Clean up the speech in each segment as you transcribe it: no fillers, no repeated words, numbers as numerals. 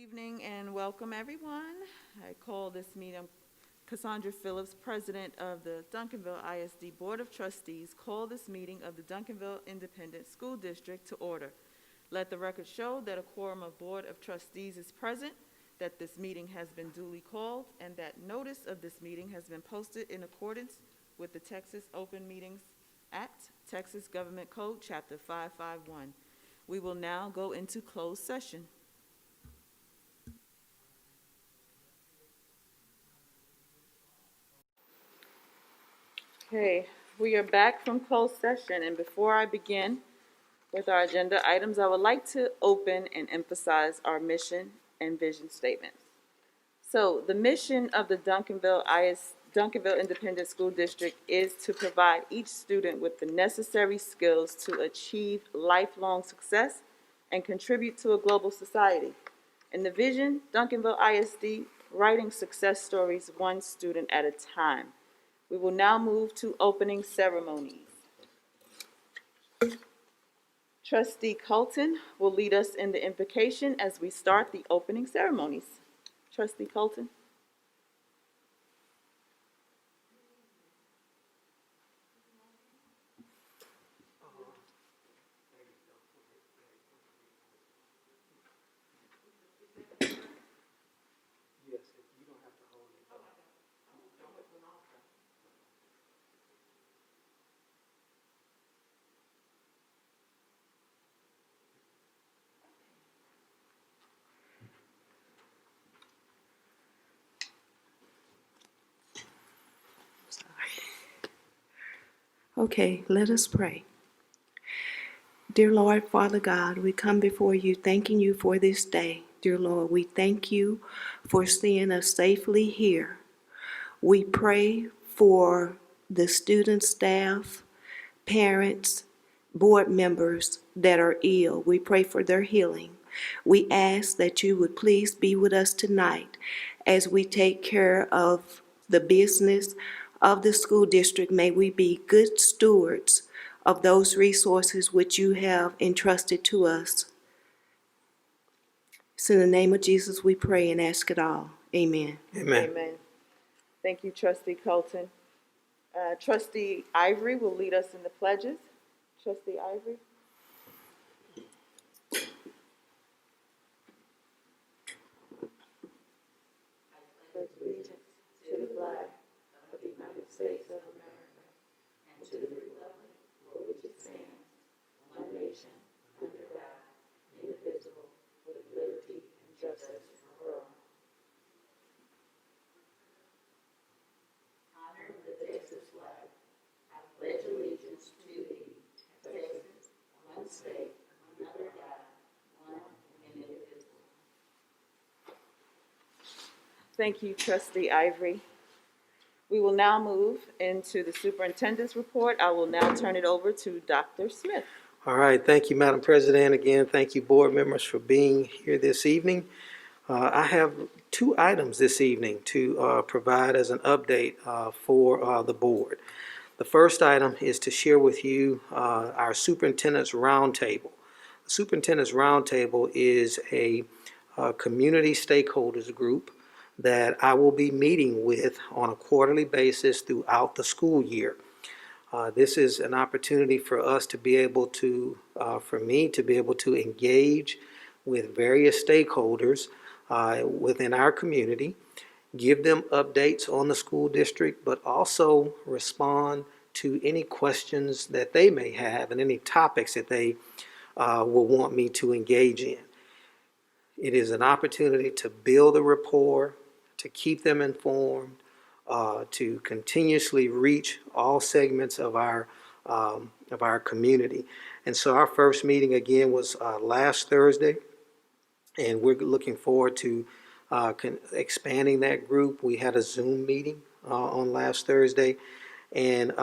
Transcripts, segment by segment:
Evening and welcome everyone. I call this meeting, Cassandra Phillips, President of the Duncanville ISD Board of Trustees, call this meeting of the Duncanville Independent School District to order. Let the record show that a quorum of Board of Trustees is present, that this meeting has been duly called, and that notice of this meeting has been posted in accordance with the Texas Open Meetings Act, Texas Government Code, Chapter 551. We will now go into closed session. Okay, we are back from closed session, and before I begin with our agenda items, I would like to open and emphasize our mission and vision statements. So, the mission of the Duncanville Independent School District is to provide each student with the necessary skills to achieve lifelong success and contribute to a global society. In the vision, Duncanville ISD, writing success stories one student at a time. We will now move to opening ceremonies. Trustee Colton will lead us in the invocation as we start the opening ceremonies. Trustee Colton. Okay, let us pray. Dear Lord, Father God, we come before you thanking you for this day. Dear Lord, we thank you for seeing us safely here. We pray for the student staff, parents, board members that are ill. We pray for their healing. We ask that you would please be with us tonight as we take care of the business of the school district. May we be good stewards of those resources which you have entrusted to us. So in the name of Jesus we pray and ask it all. Amen. Amen. Amen. Thank you, Trustee Colton. Trustee Ivory will lead us in the pledges. Trustee Ivory. Pledge allegiance to the flag of the United States of America and to the republic for which it stands, one nation, under God, indivisible, with liberty and justice for all. Honor the Texas flag. I pledge allegiance to thee, Texas, one state, under God, one and indivisible. Thank you, Trustee Ivory. We will now move into the Superintendent's Report. I will now turn it over to Dr. Smith. All right. Thank you, Madam President. Again, thank you, board members, for being here this evening. I have two items this evening to provide as an update for the board. The first item is to share with you our Superintendent's Roundtable. The Superintendent's Roundtable is a community stakeholders group that I will be meeting with on a quarterly basis throughout the school year. This is an opportunity for us to be able to, for me to be able to engage with various stakeholders within our community, give them updates on the school district, but also respond to any questions that they may have and any topics that they will want me to engage in. It is an opportunity to build a rapport, to keep them informed, to continuously reach all segments of our community. And so our first meeting again was last Thursday, and we're looking forward to expanding that group. We had a Zoom meeting on last Thursday, and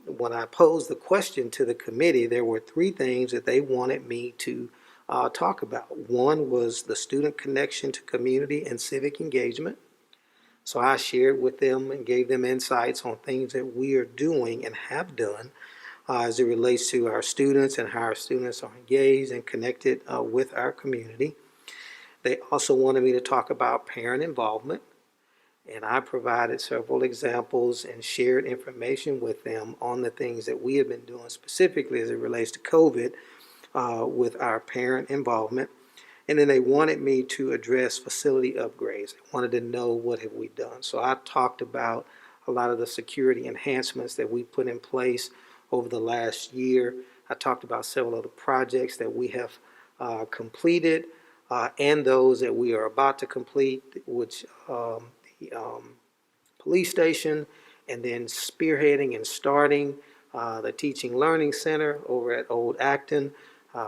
when I posed the question to the committee, there were three things that they wanted me to talk about. One was the student connection to community and civic engagement. So I shared with them and gave them insights on things that we are doing and have done as it relates to our students and how our students are engaged and connected with our community. They also wanted me to talk about parent involvement, and I provided several examples and shared information with them on the things that we have been doing specifically as it relates to COVID with our parent involvement. And then they wanted me to address facility upgrades. They wanted to know what have we done. So I talked about a lot of the security enhancements that we put in place over the last year. I talked about several of the projects that we have completed and those that we are about to complete, which the police station, and then spearheading and starting the Teaching Learning Center over at Old Acton.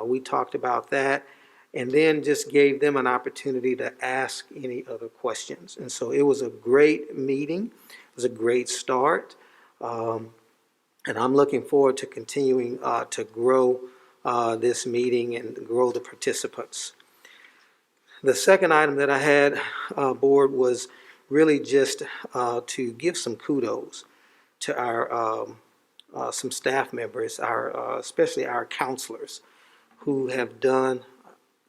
We talked about that, and then just gave them an opportunity to ask any other questions. And so it was a great meeting. It was a great start. And I'm looking forward to continuing to grow this meeting and grow the participants. The second item that I had, board, was really just to give some kudos to our some staff members, especially our counselors, who have done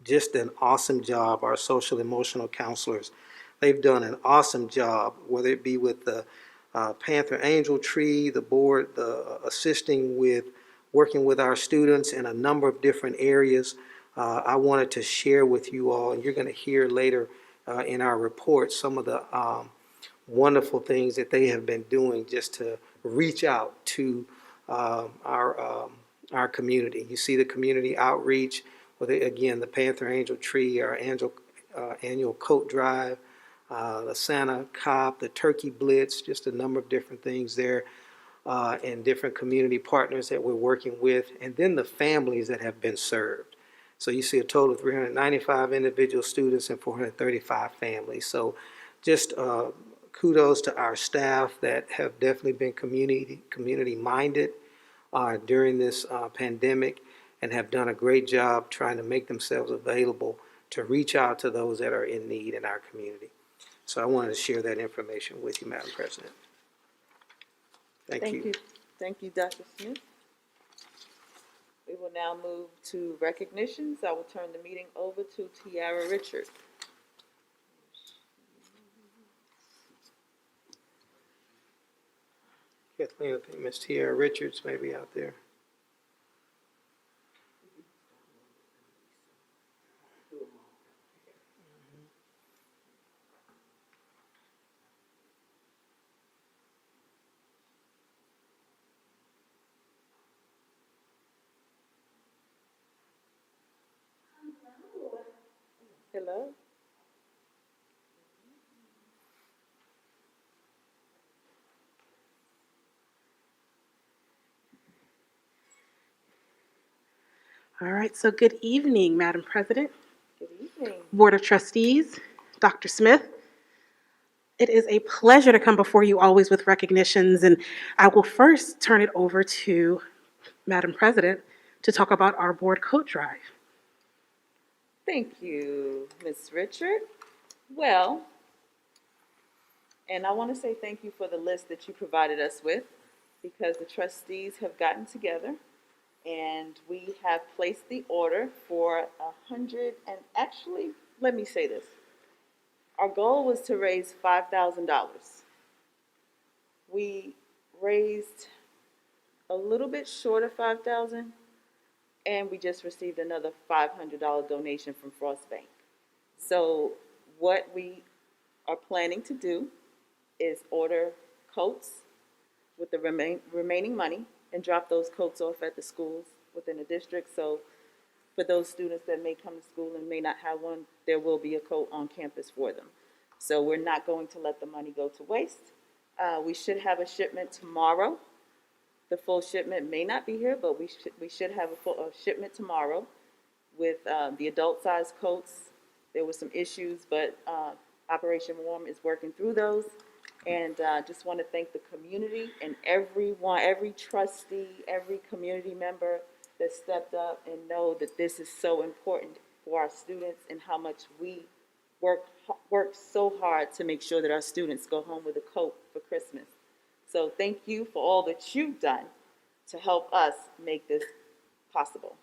just an awesome job. Our social emotional counselors, they've done an awesome job, whether it be with the Panther Angel Tree, the board, assisting with working with our students in a number of different areas. I wanted to share with you all, and you're going to hear later in our report some of the wonderful things that they have been doing just to reach out to our community. You see the community outreach, again, the Panther Angel Tree, our annual coat drive, the Santa Cop, the Turkey Blitz, just a number of different things there, and different community partners that we're working with, and then the families that have been served. So you see a total of 395 individual students and 435 families. So just kudos to our staff that have definitely been community minded during this pandemic, and have done a great job trying to make themselves available to reach out to those that are in need in our community. So I wanted to share that information with you, Madam President. Thank you. Thank you, Dr. Smith. We will now move to recognitions. I will turn the meeting over to Tiara Richard. Kathleen, I think Ms. Tiara Richards may be out there. Hello. All right, so good evening, Madam President, Good evening. Board of Trustees, Dr. Smith. It is a pleasure to come before you always with recognitions, and I will first turn it over to Madam President to talk about our board coat drive. Thank you, Ms. Richard. Well, and I want to say thank you for the list that you provided us with, because the trustees have gotten together and we have placed the order for 100, and actually, let me say this. Our goal was to raise $5,000. We raised a little bit short of $5,000, and we just received another $500 donation from Frost Bank. So what we are planning to do is order coats with the remaining money and drop those coats off at the schools within the district. So for those students that may come to school and may not have one, there will be a coat on campus for them. So we're not going to let the money go to waste. We should have a shipment tomorrow. The full shipment may not be here, but we should have a shipment tomorrow with the adult size coats. There were some issues, but Operation Warm is working through those. And just want to thank the community and everyone, every trustee, every community member that stepped up and know that this is so important for our students, and how much we work so hard to make sure that our students go home with a coat for Christmas. So thank you for all that you've done to help us make this possible.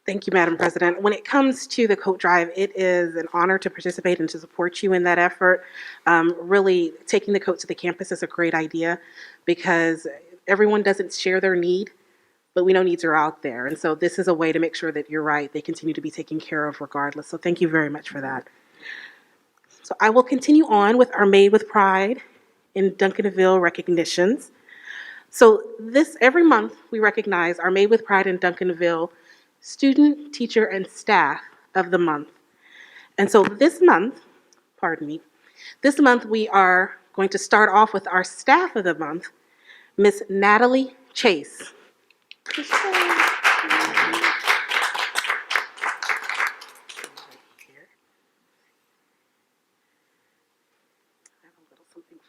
Thank you, Madam President. When it comes to the coat drive, it is an honor to participate and to support you in that effort. Really, taking the coat to the campus is a great idea because everyone doesn't share their need, but we know needs are out there. And so this is a way to make sure that you're right, they continue to be taken care of regardless. So thank you very much for that. So I will continue on with our Made with Pride in Duncanville recognitions. So every month we recognize our Made with Pride in Duncanville student, teacher, and staff of the month. And so this month we are going to start off with our staff of the month, Miss Natalie Chase.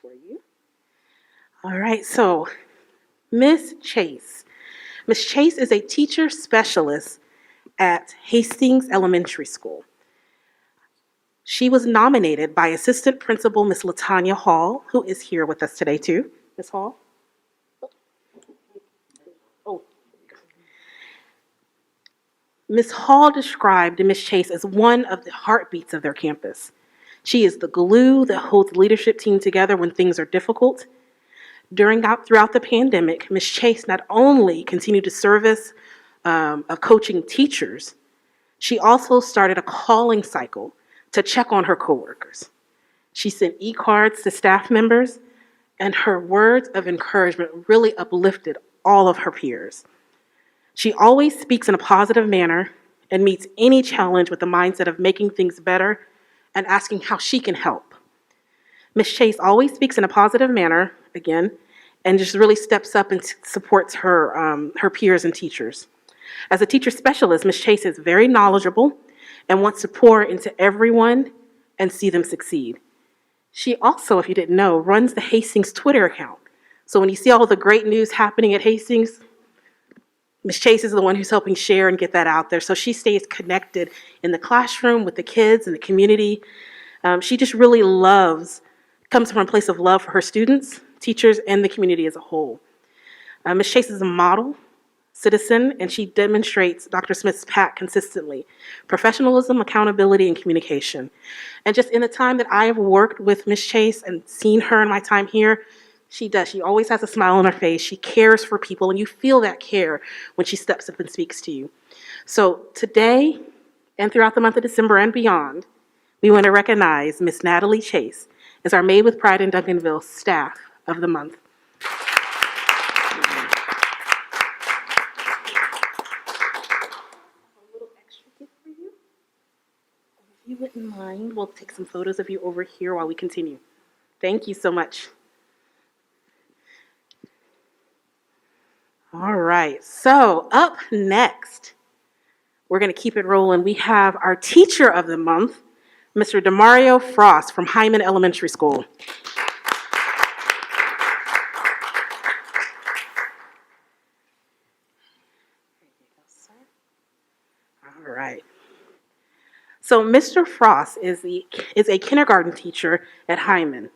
For you. All right, so Miss Chase. Miss Chase is a teacher specialist at Hastings Elementary School. She was nominated by Assistant Principal Miss Latanya Hall, who is here with us today too. Miss Hall? Oh. Miss Hall described Miss Chase as one of the heartbeats of their campus. She is the glue that holds the leadership team together when things are difficult. Throughout the pandemic, Ms. Chase not only continued to service of coaching teachers, she also started a calling cycle to check on her coworkers. She sent e-cards to staff members, and her words of encouragement really uplifted all of her peers. She always speaks in a positive manner and meets any challenge with the mindset of making things better and asking how she can help. Ms. Chase always speaks in a positive manner, again, and just really steps up and supports her peers and teachers. As a teacher specialist, Ms. Chase is very knowledgeable and wants to pour into everyone and see them succeed. She also, if you didn't know, runs the Hastings Twitter account. So when you see all the great news happening at Hastings, Ms. Chase is the one who's helping share and get that out there. So she stays connected in the classroom with the kids and the community. She just really comes from a place of love for her students, teachers, and the community as a whole. Ms. Chase is a model citizen, and she demonstrates Dr. Smith's pact consistently: professionalism, accountability, and communication. And just in the time that I have worked with Ms. Chase and seen her in my time here, she does. She always has a smile on her face. She cares for people, and you feel that care when she steps up and speaks to you. So today, and throughout the month of December and beyond, we want to recognize Miss Natalie Chase as our Made with Pride in Duncanville Staff of the Month. A little extra gift for you. If you wouldn't mind, we'll take some photos of you over here while we continue. Thank you so much. All right, so up next, we're going to keep it rolling. We have our Teacher of the Month, Mr. Demario Frost from Hyman Elementary School. All right. So Mr. Frost is a kindergarten teacher at Hyman.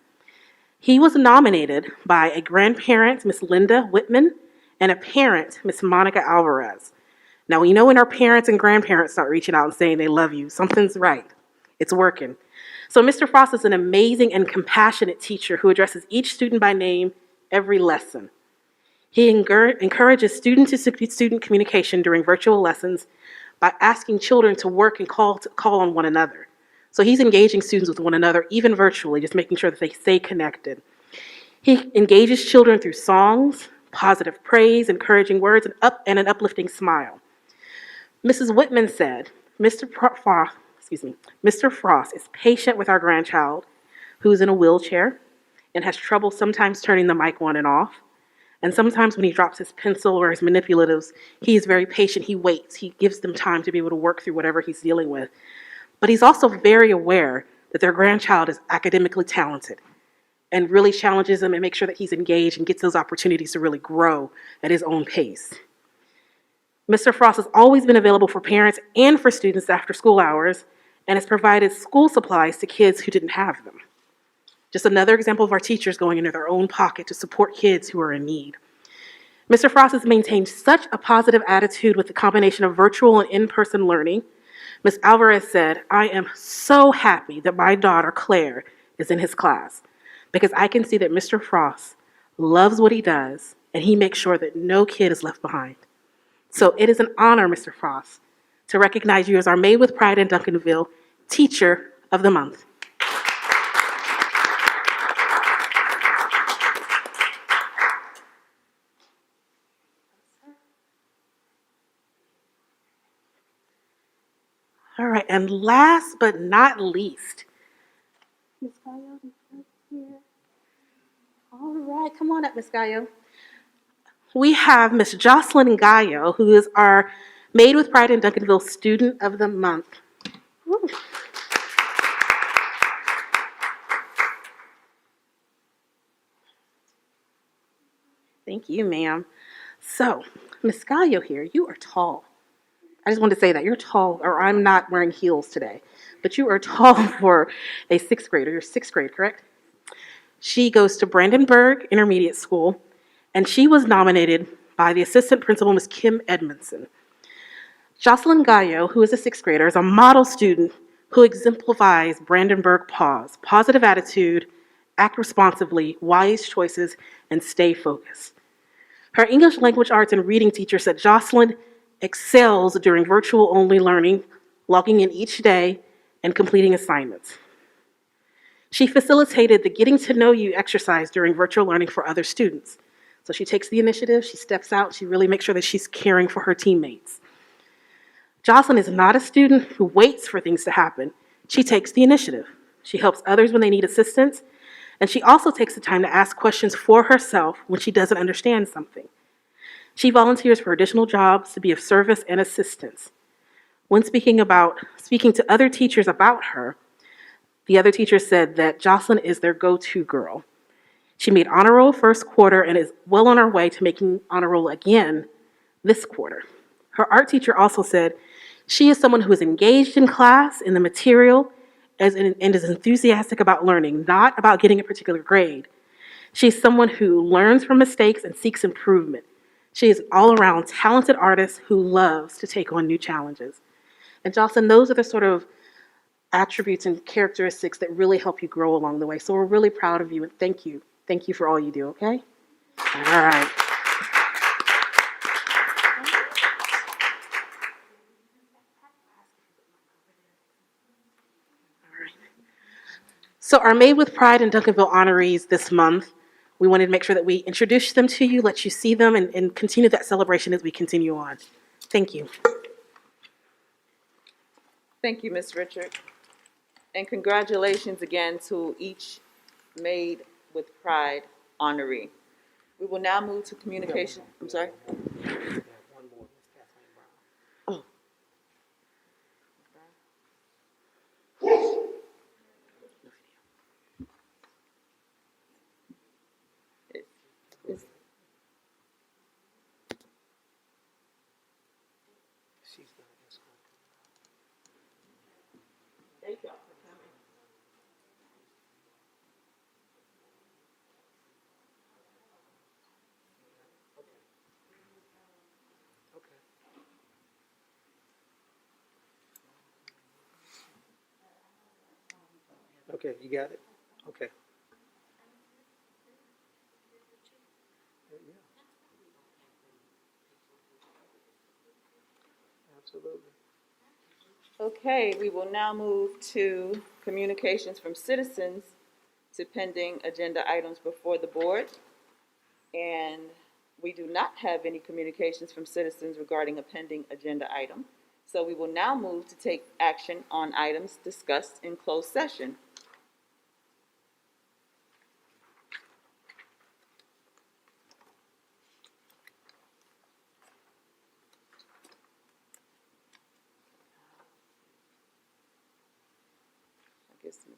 He was nominated by a grandparent, Miss Linda Whitman, and a parent, Miss Monica Alvarez. Now, we know when our parents and grandparents start reaching out and saying they love you, something's right. It's working. So Mr. Frost is an amazing and compassionate teacher who addresses each student by name every lesson. He encourages student-to-student communication during virtual lessons by asking children to work and call on one another. So he's engaging students with one another, even virtually, just making sure that they stay connected. He engages children through songs, positive praise, encouraging words, and an uplifting smile. Mrs. Whitman said, Mr. Frost is patient with our grandchild, who's in a wheelchair and has trouble sometimes turning the mic on and off. And sometimes when he drops his pencil or his manipulatives, he is very patient. He waits. He gives them time to be able to work through whatever he's dealing with. But he's also very aware that their grandchild is academically talented and really challenges him and makes sure that he's engaged and gets those opportunities to really grow at his own pace. Mr. Frost has always been available for parents and for students after school hours and has provided school supplies to kids who didn't have them. Just another example of our teachers going into their own pocket to support kids who are in need. Mr. Frost has maintained such a positive attitude with the combination of virtual and in-person learning. Ms. Alvarez said, "I am so happy that my daughter, Claire, is in his class because I can see that Mr. Frost loves what he does and he makes sure that no kid is left behind." So it is an honor, Mr. Frost, to recognize you as our Made with Pride in Duncanville Teacher of the Month. All right, and last but not least, Ms. Gallo, here. All right, come on up, Ms. Gallo. We have Ms. Jocelyn Gallo, who is our Made with Pride in Duncanville Student of the Month. Woo. Thank you, ma'am. So, Ms. Gallo here, you are tall. I just wanted to say that you're tall, or I'm not wearing heels today, but you are tall for a sixth grader. You're sixth grade, correct? She goes to Brandenburg Intermediate School, and she was nominated by the assistant principal, Ms. Kim Edmondson. Jocelyn Gallo, who is a sixth grader, is a model student who exemplifies Brandenburg pause, positive attitude, act responsibly, wise choices, and stay focused. Her English language arts and reading teacher said Jocelyn excels during virtual-only learning, logging in each day, and completing assignments. She facilitated the Getting to Know You exercise during virtual learning for other students. So she takes the initiative, she steps out, she really makes sure that she's caring for her teammates. Jocelyn is not a student who waits for things to happen. She takes the initiative. She helps others when they need assistance, and she also takes the time to ask questions for herself when she doesn't understand something. She volunteers for additional jobs to be of service and assistance. When speaking to other teachers about her, the other teacher said that Jocelyn is their go-to girl. She made honor roll first quarter and is well on her way to making honor roll again this quarter. Her art teacher also said she is someone who is engaged in class, in the material, and is enthusiastic about learning, not about getting a particular grade. She's someone who learns from mistakes and seeks improvement. She is an all-around talented artist who loves to take on new challenges. And Jocelyn, those are the sort of attributes and characteristics that really help you grow along the way. So we're really proud of you and thank you. Thank you for all you do, okay? All right. So our Made with Pride in Duncanville honorees this month, we wanted to make sure that we introduce them to you, let you see them, and continue that celebration as we continue on. Thank you. Thank you, Ms. Richard. And congratulations again to each Made with Pride honoree. We will now move to communication. I'm sorry? Oh. Is- Okay, you got it? Okay. Absolutely. Okay, we will now move to communications from citizens to pending agenda items before the board. And we do not have any communications from citizens regarding a pending agenda item. So we will now move to take action on items discussed in closed session. I guess Ms.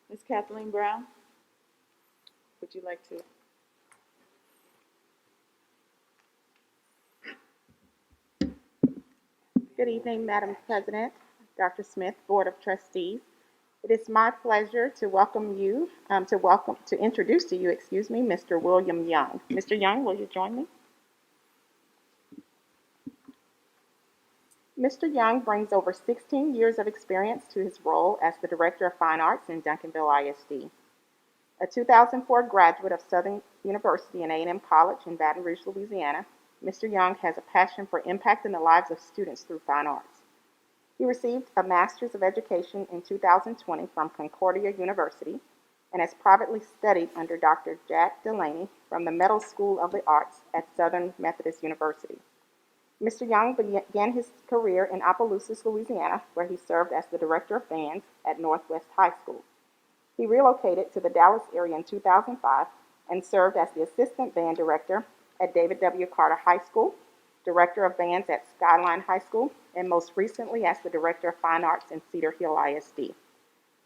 Ms. Kathleen Brown, would you like to? Good evening, Madam President, Dr. Smith, Board of Trustees. It is my pleasure to introduce to you, Mr. William Young. Mr. Young, will you join me? Mr. Young brings over 16 years of experience to his role as the Director of Fine Arts in Duncanville ISD. A 2004 graduate of Southern University and A&M College in Baton Rouge, Louisiana, Mr. Young has a passion for impacting the lives of students through fine arts. He received a Master's of Education in 2020 from Concordia University and has privately studied under Dr. Jack Delaney from the Meadow School of the Arts at Southern Methodist University. Mr. Young began his career in Opelousas, Louisiana, where he served as the Director of Bands at Northwest High School. He relocated to the Dallas area in 2005 and served as the Assistant Band Director at David W. Carter High School, Director of Bands at Skyline High School, and most recently as the Director of Fine Arts in Cedar Hill ISD.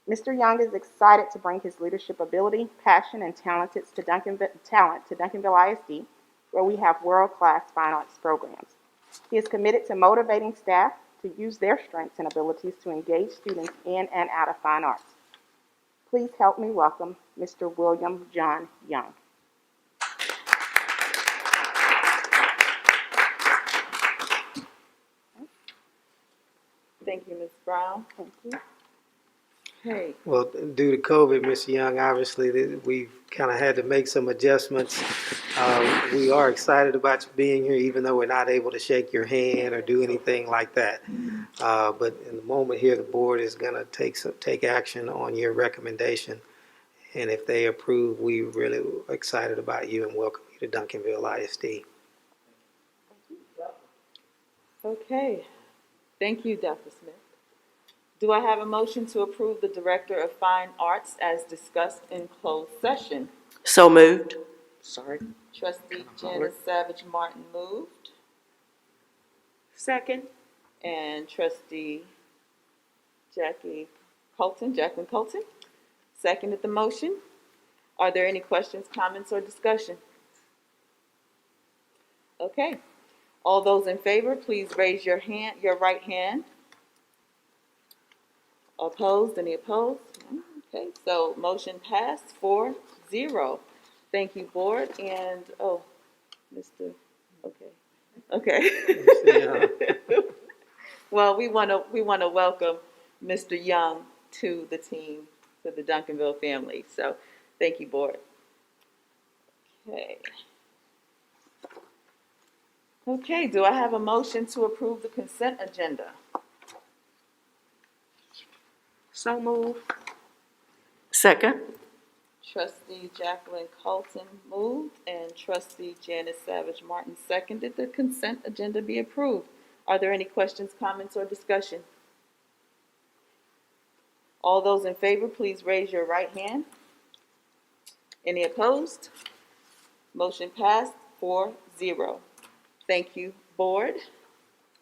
Mr. Young is excited to bring his leadership ability, passion, and talent to Duncanville ISD, where we have world-class fine arts programs. He is committed to motivating staff to use their strengths and abilities to engage students in and out of fine arts. Please help me welcome Mr. William John Young. Thank you, Ms. Brown. Thank you. Okay. Well, due to COVID, Mr. Young, obviously, we've kind of had to make some adjustments. We are excited about you being here, even though we're not able to shake your hand or do anything like that. But in the moment here, the board is going to take action on your recommendation. And if they approve, we're really excited about you and welcome you to Duncanville ISD. Okay. Thank you, Dr. Smith. Do I have a motion to approve the Director of Fine Arts as discussed in closed session? So moved. Sorry. Trustee Janice Savage Martin moved, Second. and Trustee Jacqueline Colton, seconded the motion. Are there any questions, comments, or discussion? Okay. All those in favor, please raise your right hand. Opposed? Any opposed? Okay, so motion passed 4-0. Thank you, board, and, Mr., okay. Well, we want to welcome Mr. Young to the team, to the Duncanville family, so thank you, board. Okay. Okay, do I have a motion to approve the consent agenda? So moved. Second. Trustee Jacqueline Colton moved and Trustee Janice Savage Martin seconded the consent agenda be approved. Are there any questions, comments, or discussion? All those in favor, please raise your right hand. Any opposed? Motion passed 4-0. Thank you, board.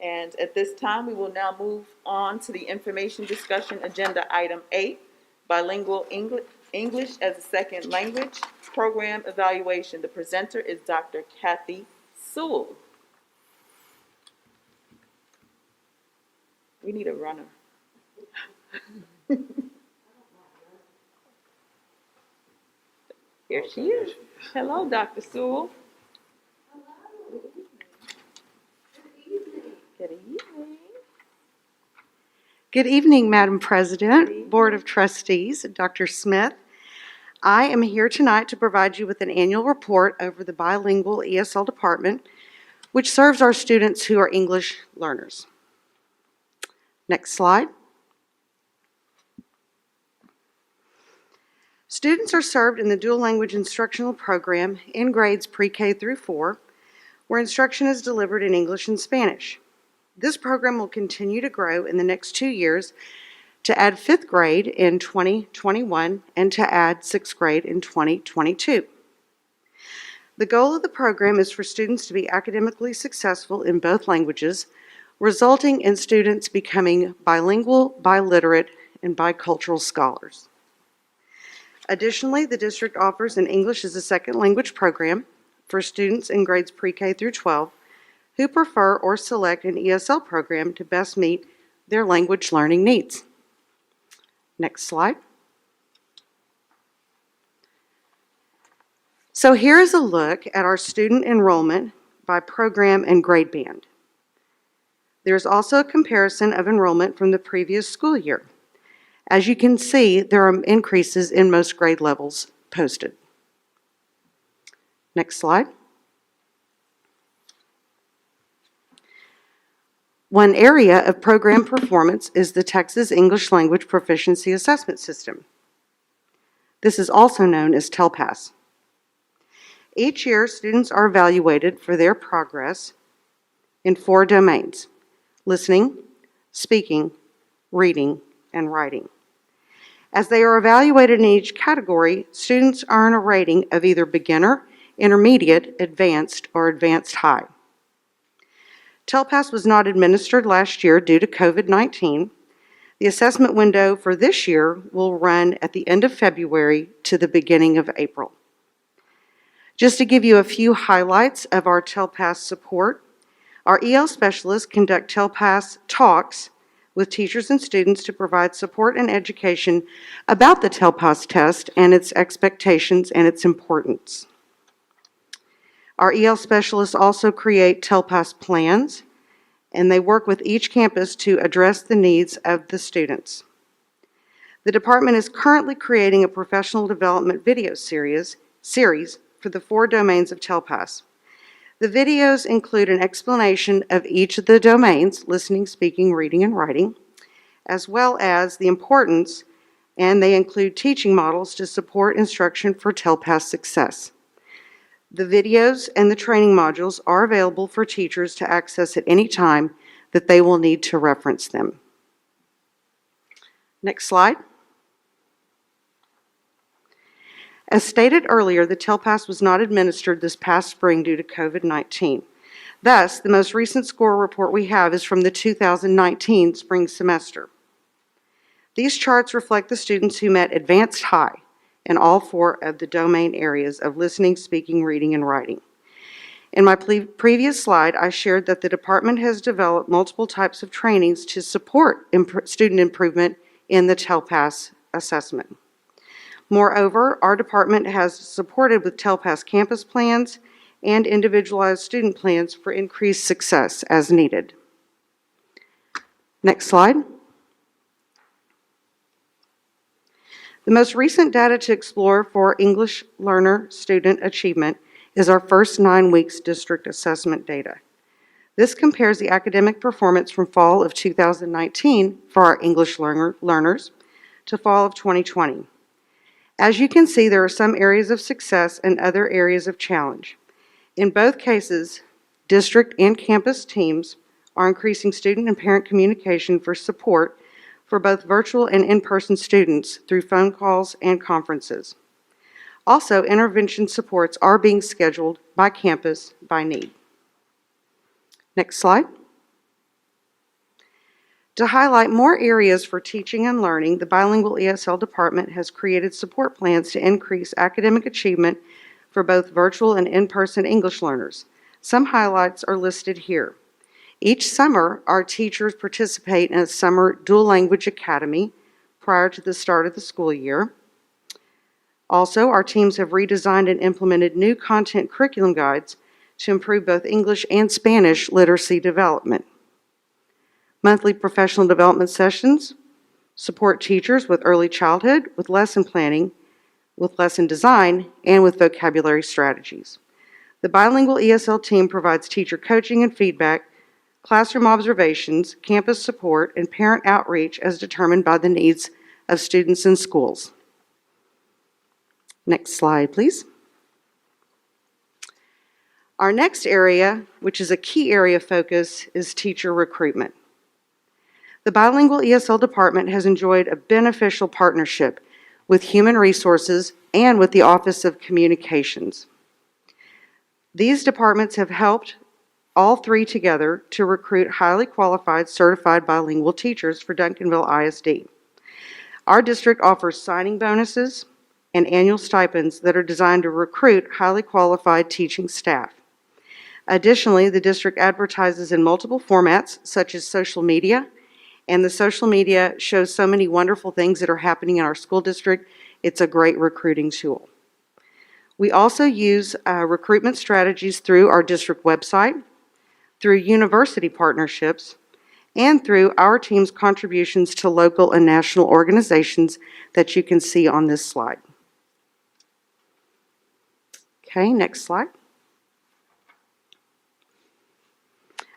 And at this time, we will now move on to the information discussion agenda item 8, bilingual English as a second language program evaluation. The presenter is Dr. Kathy Sewell. We need a runner. Here she is. Hello, Dr. Sewell. Good evening. Good evening, Madam President, Board of Trustees, Dr. Smith. I am here tonight to provide you with an annual report over the bilingual ESL department, which serves our students who are English learners. Next slide. Students are served in the dual language instructional program in grades pre-K through 4, where instruction is delivered in English and Spanish. This program will continue to grow in the next 2 years to add 5th grade in 2021 and to add 6th grade in 2022. The goal of the program is for students to be academically successful in both languages, resulting in students becoming bilingual, biliterate, and bicultural scholars. Additionally, the district offers an English as a second language program for students in grades pre-K through 12 who prefer or select an ESL program to best meet their language learning needs. Next slide. So here is a look at our student enrollment by program and grade band. There's also a comparison of enrollment from the previous school year. As you can see, there are increases in most grade levels posted. Next slide. One area of program performance is the Texas English Language Proficiency Assessment System. This is also known as TELPAS. Each year, students are evaluated for their progress in 4 domains: listening, speaking, reading, and writing. As they are evaluated in each category, students earn a rating of either beginner, intermediate, advanced, or advanced high. TELPAS was not administered last year due to COVID-19. The assessment window for this year will run at the end of February to the beginning of April. Just to give you a few highlights of our TELPAS support, our EL specialists conduct TELPAS talks with teachers and students to provide support and education about the TELPAS test and its expectations and its importance. Our EL specialists also create TELPAS plans, and they work with each campus to address the needs of the students. The department is currently creating a professional development video series for the 4 domains of TELPAS. The videos include an explanation of each of the domains, listening, speaking, reading, and writing, as well as the importance, and they include teaching models to support instruction for TELPAS success. The videos and the training modules are available for teachers to access at any time that they will need to reference them. Next slide. As stated earlier, the TELPAS was not administered this past spring due to COVID-19. Thus, the most recent score report we have is from the 2019 spring semester. These charts reflect the students who met advanced high in all 4 of the domain areas of listening, speaking, reading, and writing. In my previous slide, I shared that the department has developed multiple types of trainings to support student improvement in the TELPAS assessment. Moreover, our department has supported with TELPAS campus plans and individualized student plans for increased success as needed. Next slide. The most recent data to explore for English learner student achievement is our first 9 weeks district assessment data. This compares the academic performance from fall of 2019 for our English learners to fall of 2020. As you can see, there are some areas of success and other areas of challenge. In both cases, district and campus teams are increasing student and parent communication for support for both virtual and in-person students through phone calls and conferences. Also, intervention supports are being scheduled by campus by need. Next slide. To highlight more areas for teaching and learning, the Bilingual ESL department has created support plans to increase academic achievement for both virtual and in-person English learners. Some highlights are listed here. Each summer, our teachers participate in a summer dual language academy prior to the start of the school year. Also, our teams have redesigned and implemented new content curriculum guides to improve both English and Spanish literacy development. Monthly professional development sessions support teachers with early childhood, with lesson planning, with lesson design, and with vocabulary strategies. The Bilingual ESL team provides teacher coaching and feedback, classroom observations, campus support, and parent outreach as determined by the needs of students and schools. Next slide, please. Our next area, which is a key area of focus, is teacher recruitment. The Bilingual ESL department has enjoyed a beneficial partnership with Human Resources and with the Office of Communications. These departments have helped all 3 together to recruit highly qualified certified bilingual teachers for Duncanville ISD. Our district offers signing bonuses and annual stipends that are designed to recruit highly qualified teaching staff. Additionally, the district advertises in multiple formats, such as social media, and the social media shows so many wonderful things that are happening in our school district. It's a great recruiting tool. We also use recruitment strategies through our district website, through university partnerships, and through our team's contributions to local and national organizations that you can see on this slide. Okay, next slide.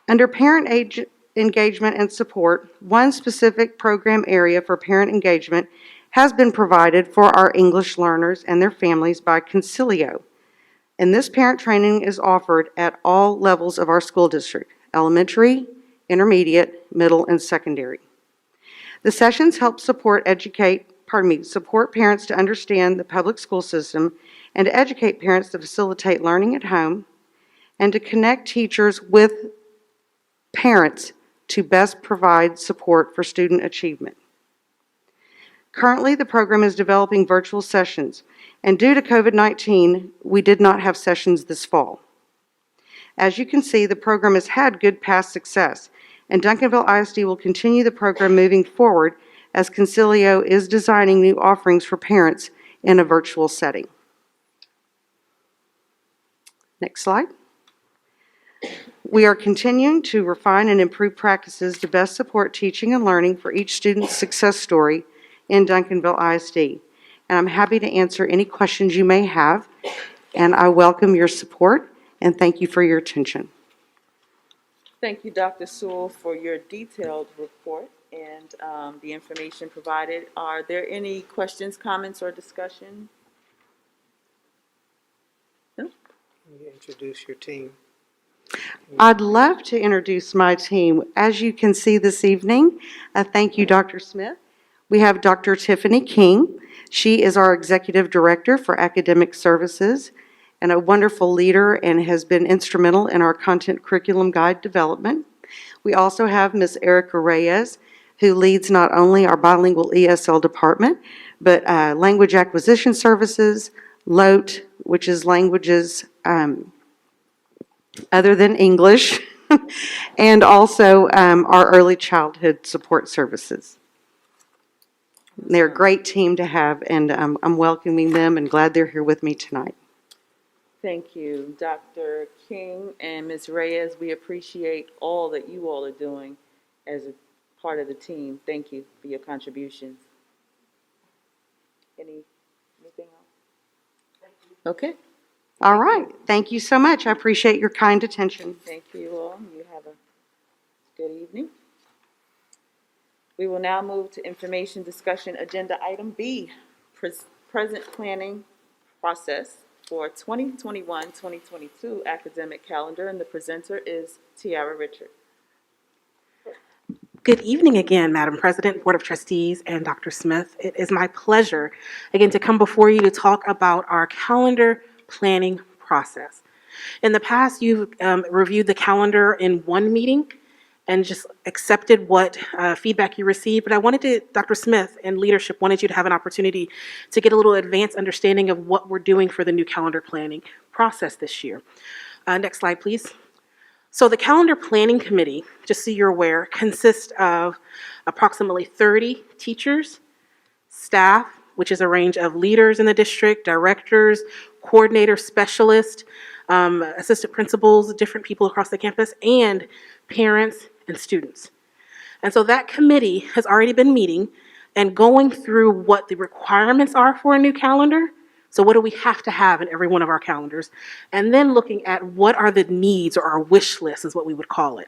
Under parent engagement and support, one specific program area for parent engagement has been provided for our English learners and their families by Concilio. And this parent training is offered at all levels of our school district: elementary, intermediate, middle, and secondary. The sessions help support parents to understand the public school system and to educate parents to facilitate learning at home and to connect teachers with parents to best provide support for student achievement. Currently, the program is developing virtual sessions, and due to COVID-19, we did not have sessions this fall. As you can see, the program has had good past success, and Duncanville ISD will continue the program moving forward as Concilio is designing new offerings for parents in a virtual setting. Next slide. We are continuing to refine and improve practices to best support teaching and learning for each student's success story in Duncanville ISD. And I'm happy to answer any questions you may have, and I welcome your support, and thank you for your attention. Thank you, Dr. Sewell, for your detailed report and the information provided. Are there any questions, comments, or discussion? No? Can you introduce your team? I'd love to introduce my team. As you can see this evening, thank you, Dr. Smith. We have Dr. Tiffany King. She is our Executive Director for Academic Services and a wonderful leader and has been instrumental in our content curriculum guide development. We also have Ms. Erica Reyes, who leads not only our bilingual ESL department, but Language Acquisition Services, LOTE, which is languages other than English, and also our early childhood support services. They're a great team to have, and I'm welcoming them and glad they're here with me tonight. Thank you, Dr. King and Ms. Reyes. We appreciate all that you all are doing as a part of the team. Thank you for your contributions. Anything else? Okay. All right. Thank you so much. I appreciate your kind attention. Thank you all. You have a good evening. We will now move to information discussion agenda item B, present planning process for 2021-2022 academic calendar, and the presenter is Tiara Richard. Good evening again, Madam President, Board of Trustees, and Dr. Smith. It is my pleasure again to come before you to talk about our calendar planning process. In the past, you've reviewed the calendar in one meeting and just accepted what feedback you received, but I wanted to, Dr. Smith and leadership wanted you to have an opportunity to get a little advanced understanding of what we're doing for the new calendar planning process this year. Next slide, please. So the calendar planning committee, just so you're aware, consists of approximately 30 teachers, staff, which is a range of leaders in the district, directors, coordinators, specialists, assistant principals, different people across the campus, and parents and students. And so that committee has already been meeting and going through what the requirements are for a new calendar. So what do we have to have in every one of our calendars? And then looking at what are the needs, or our wish list is what we would call it.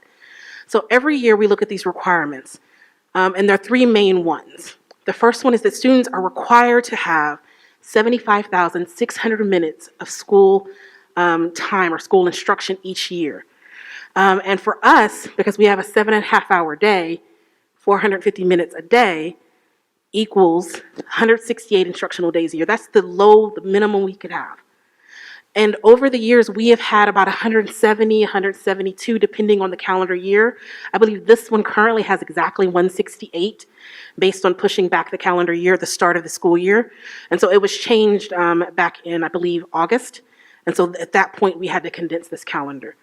So every year we look at these requirements, and there are three main ones. The first one is that students are required to have 75,600 minutes of school time or school instruction each year. And for us, because we have a 7.5-hour day, 450 minutes a day equals 168 instructional days a year. That's the minimum we could have. And over the years, we have had about 170, 172, depending on the calendar year. I believe this one currently has exactly 168, based on pushing back the calendar year at the start of the school year. And so it was changed back in, I believe, August. And so at that point, we had to condense this calendar.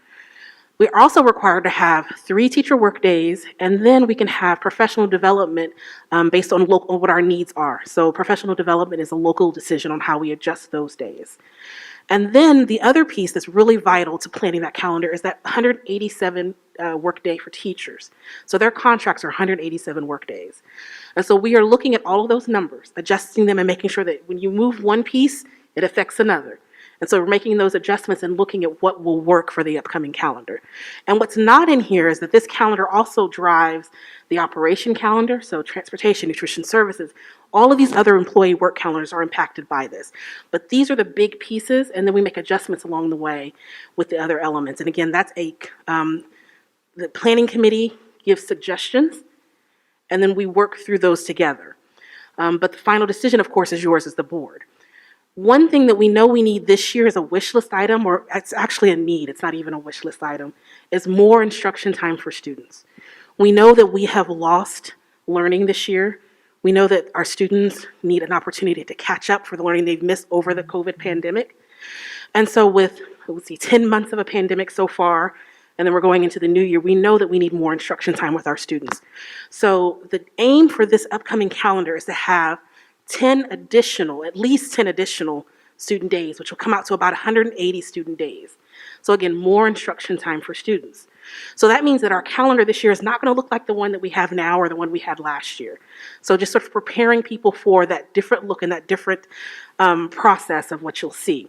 We're also required to have 3 teacher workdays, and then we can have professional development based on what our needs are. So professional development is a local decision on how we adjust those days. And then the other piece that's really vital to planning that calendar is that 187 workday for teachers. So their contracts are 187 workdays. And so we are looking at all of those numbers, adjusting them and making sure that when you move one piece, it affects another. And so we're making those adjustments and looking at what will work for the upcoming calendar. And what's not in here is that this calendar also drives the operation calendar, so transportation, nutrition services, all of these other employee work calendars are impacted by this. But these are the big pieces, and then we make adjustments along the way with the other elements. And again, that's the planning committee gives suggestions, and then we work through those together. But the final decision, of course, is yours as the board. One thing that we know we need this year is a wish list item, or it's actually a need, it's not even a wish list item, is more instruction time for students. We know that we have lost learning this year. We know that our students need an opportunity to catch up for the learning they've missed over the COVID pandemic. And so with, 10 months of a pandemic so far, and then we're going into the new year, we know that we need more instruction time with our students. So the aim for this upcoming calendar is to have at least 10 additional student days, which will come out to about 180 student days. So again, more instruction time for students. So that means that our calendar this year is not going to look like the one that we have now or the one we had last year. So just sort of preparing people for that different look and that different process of what you'll see.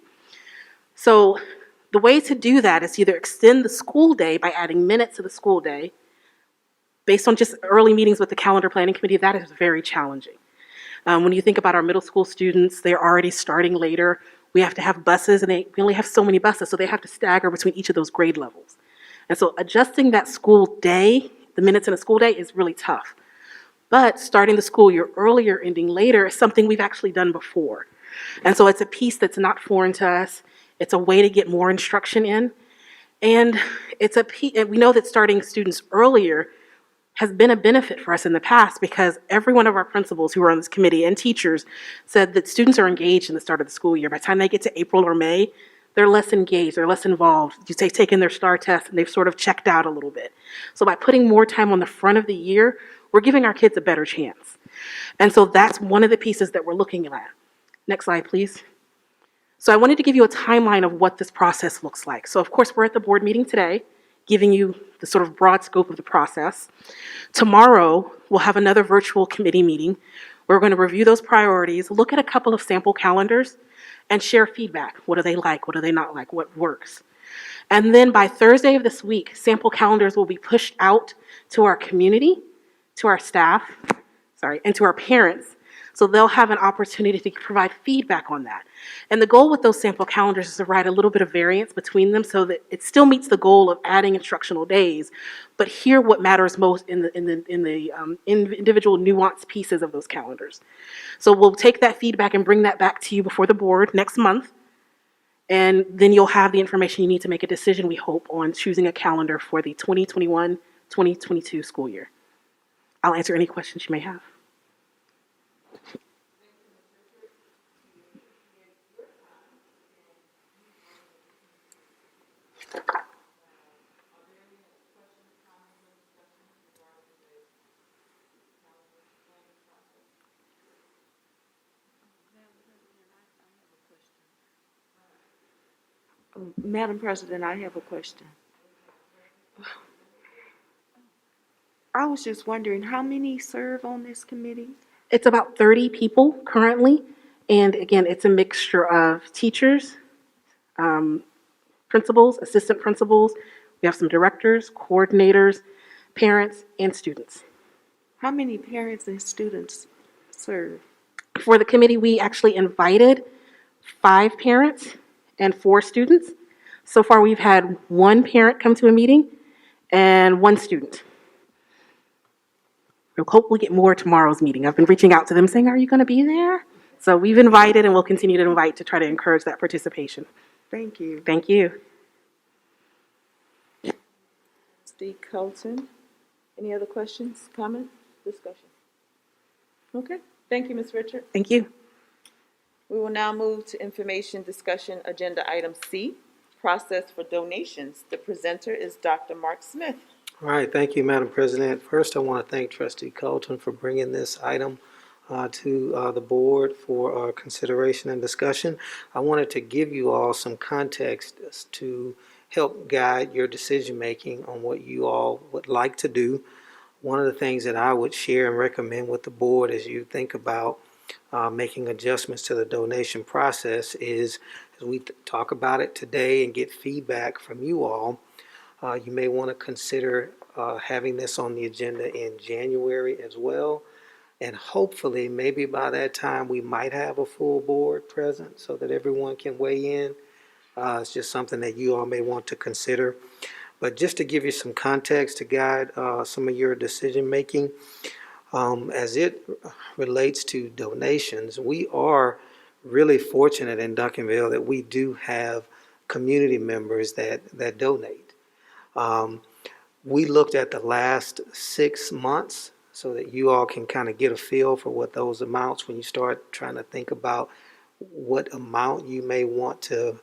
So the way to do that is either extend the school day by adding minutes to the school day. Based on just early meetings with the calendar planning committee, that is very challenging. When you think about our middle school students, they're already starting later. We have to have buses, and we only have so many buses, so they have to stagger between each of those grade levels. And so adjusting that school day, the minutes in a school day, is really tough. But starting the school year earlier, ending later, is something we've actually done before. And so it's a piece that's not foreign to us. It's a way to get more instruction in. And we know that starting students earlier has been a benefit for us in the past, because every one of our principals who are on this committee and teachers said that students are engaged in the start of the school year. By the time they get to April or May, they're less engaged, they're less involved. They've taken their STAR test and they've sort of checked out a little bit. So by putting more time on the front of the year, we're giving our kids a better chance. And so that's one of the pieces that we're looking at. Next slide, please. So I wanted to give you a timeline of what this process looks like. So of course, we're at the board meeting today, giving you the sort of broad scope of the process. Tomorrow, we'll have another virtual committee meeting. We're going to review those priorities, look at a couple of sample calendars, and share feedback. What do they like? What do they not like? What works? And then by Thursday of this week, sample calendars will be pushed out to our community, to our staff, and to our parents. So they'll have an opportunity to provide feedback on that. And the goal with those sample calendars is to provide a little bit of variance between them so that it still meets the goal of adding instructional days, but hear what matters most in the individual nuanced pieces of those calendars. So we'll take that feedback and bring that back to you before the board next month. And then you'll have the information you need to make a decision, we hope, on choosing a calendar for the 2021-2022 school year. I'll answer any questions you may have. Madam President, I have a question. I was just wondering, how many serve on this committee? It's about 30 people currently, and again, it's a mixture of teachers, principals, assistant principals. We have some directors, coordinators, parents, and students. How many parents and students serve? For the committee, we actually invited 5 parents and 4 students. So far, we've had 1 parent come to a meeting and 1 student. We'll hopefully get more tomorrow's meeting. I've been reaching out to them saying, are you going to be there? So we've invited and we'll continue to invite to try to encourage that participation. Thank you. Thank you. Steve Colton, any other questions, comments, discussion? Okay, thank you, Ms. Richard. Thank you. We will now move to information discussion agenda item C, process for donations. The presenter is Dr. Mark Smith. All right, thank you, Madam President. First, I want to thank Trustee Colton for bringing this item to the board for consideration and discussion. I wanted to give you all some context to help guide your decision-making on what you all would like to do. One of the things that I would share and recommend with the board as you think about making adjustments to the donation process is, as we talk about it today and get feedback from you all, you may want to consider having this on the agenda in January as well. And hopefully, maybe by that time, we might have a full board present so that everyone can weigh in. It's just something that you all may want to consider. But just to give you some context to guide some of your decision making, as it relates to donations, we are really fortunate in Duncanville that we do have community members that donate. We looked at the last 6 months so that you all can kind of get a feel for what those amounts, when you start trying to think about what amount you may want to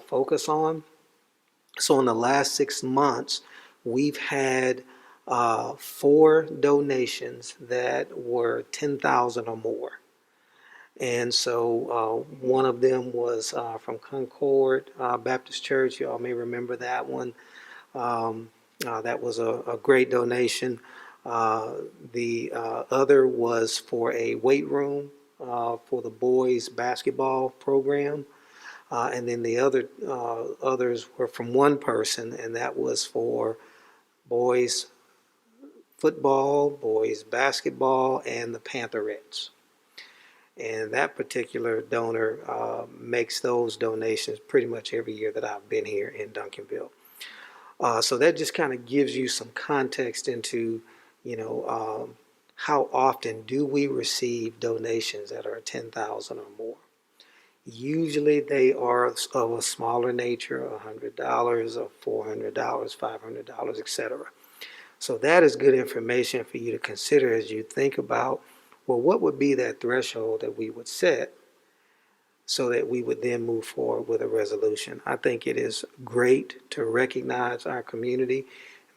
focus on. So in the last 6 months, we've had 4 donations that were 10,000 or more. And so one of them was from Concord Baptist Church. You all may remember that one. That was a great donation. The other was for a weight room for the boys basketball program. And then the others were from one person, and that was for boys football, boys basketball, and the Pantherettes. And that particular donor makes those donations pretty much every year that I've been here in Duncanville. So that just kind of gives you some context into, how often do we receive donations that are 10,000 or more. Usually they are of a smaller nature, $100 or $400, $500, etc. So that is good information for you to consider as you think about, well, what would be that threshold that we would set so that we would then move forward with a resolution. I think it is great to recognize our community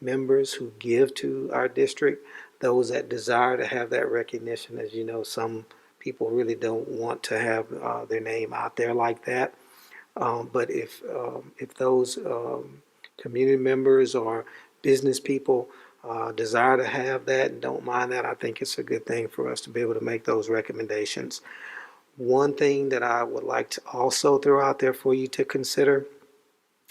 members who give to our district, those that desire to have that recognition. As you know, some people really don't want to have their name out there like that. But if those community members or business people desire to have that and don't mind that, I think it's a good thing for us to be able to make those recommendations. One thing that I would like to also throw out there for you to consider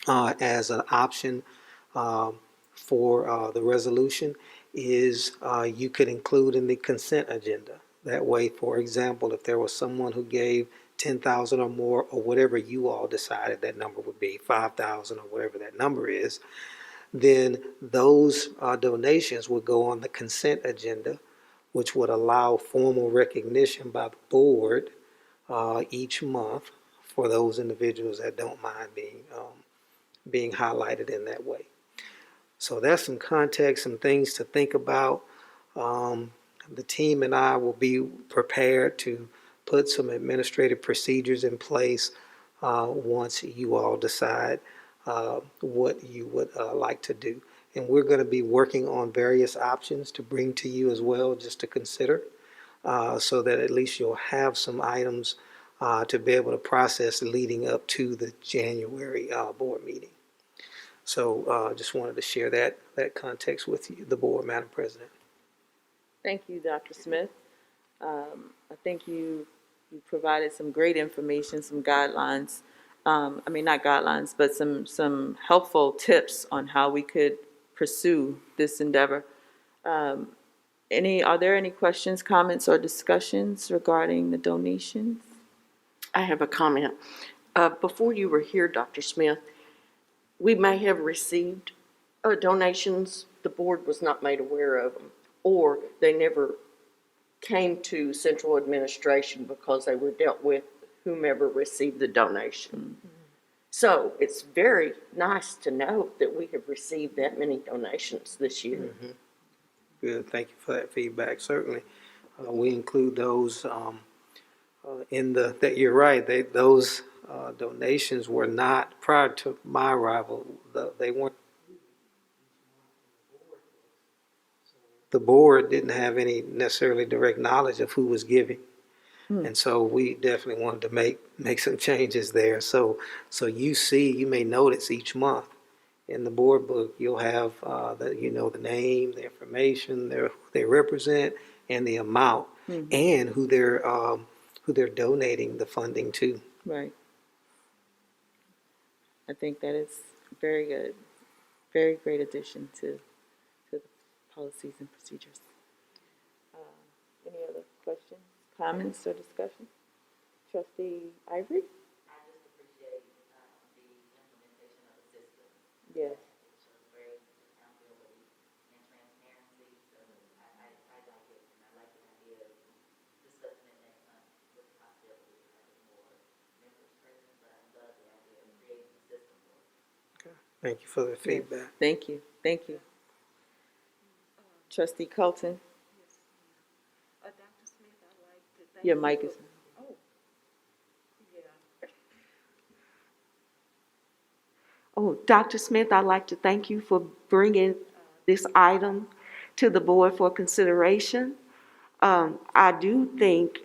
as an option for the resolution is you could include in the consent agenda. That way, for example, if there was someone who gave 10,000 or more, or whatever you all decided that number would be, 5,000 or whatever that number is, then those donations would go on the consent agenda, which would allow formal recognition by the board each month for those individuals that don't mind being highlighted in that way. So that's some context, some things to think about. The team and I will be prepared to put some administrative procedures in place once you all decide what you would like to do. And we're going to be working on various options to bring to you as well, just to consider, so that at least you'll have some items to be able to process leading up to the January board meeting. So just wanted to share that context with you, the board, Madam President. Thank you, Dr. Smith. I think you provided some great information, some guidelines. Not guidelines, but some helpful tips on how we could pursue this endeavor. Are there any questions, comments, or discussions regarding the donations? I have a comment. Before you were here, Dr. Smith, we may have received donations. The board was not made aware of them, or they never came to central administration because they were dealt with whomever received the donation. Mm-hmm. So it's very nice to know that we have received that many donations this year. Mm-hmm. Good. Thank you for that feedback. Certainly, we include those that you're right, those donations were not, prior to my arrival, they weren't. The board didn't have any necessarily direct knowledge of who was giving. And so we definitely wanted to make some changes there. So you may notice each month in the board book, you'll have the name, the information, who they represent, and the amount, and who they're donating the funding to. Right. I think that is very good, very great addition to the policies and procedures. Any other questions, comments, or discussion? Trustee Ivory? I just appreciate the implementation of the system. Yes. It shows great accountability and transparency, so I like it, and I like the idea of discussing it next month with the possibility of having more members present, but I love the idea of creating the system for it. Okay. Thank you for the feedback. Thank you, thank you. Trustee Colton? Dr. Smith, I'd like to thank Your mic is. Oh, Dr. Smith, I'd like to thank you for bringing this item to the board for consideration. I do think,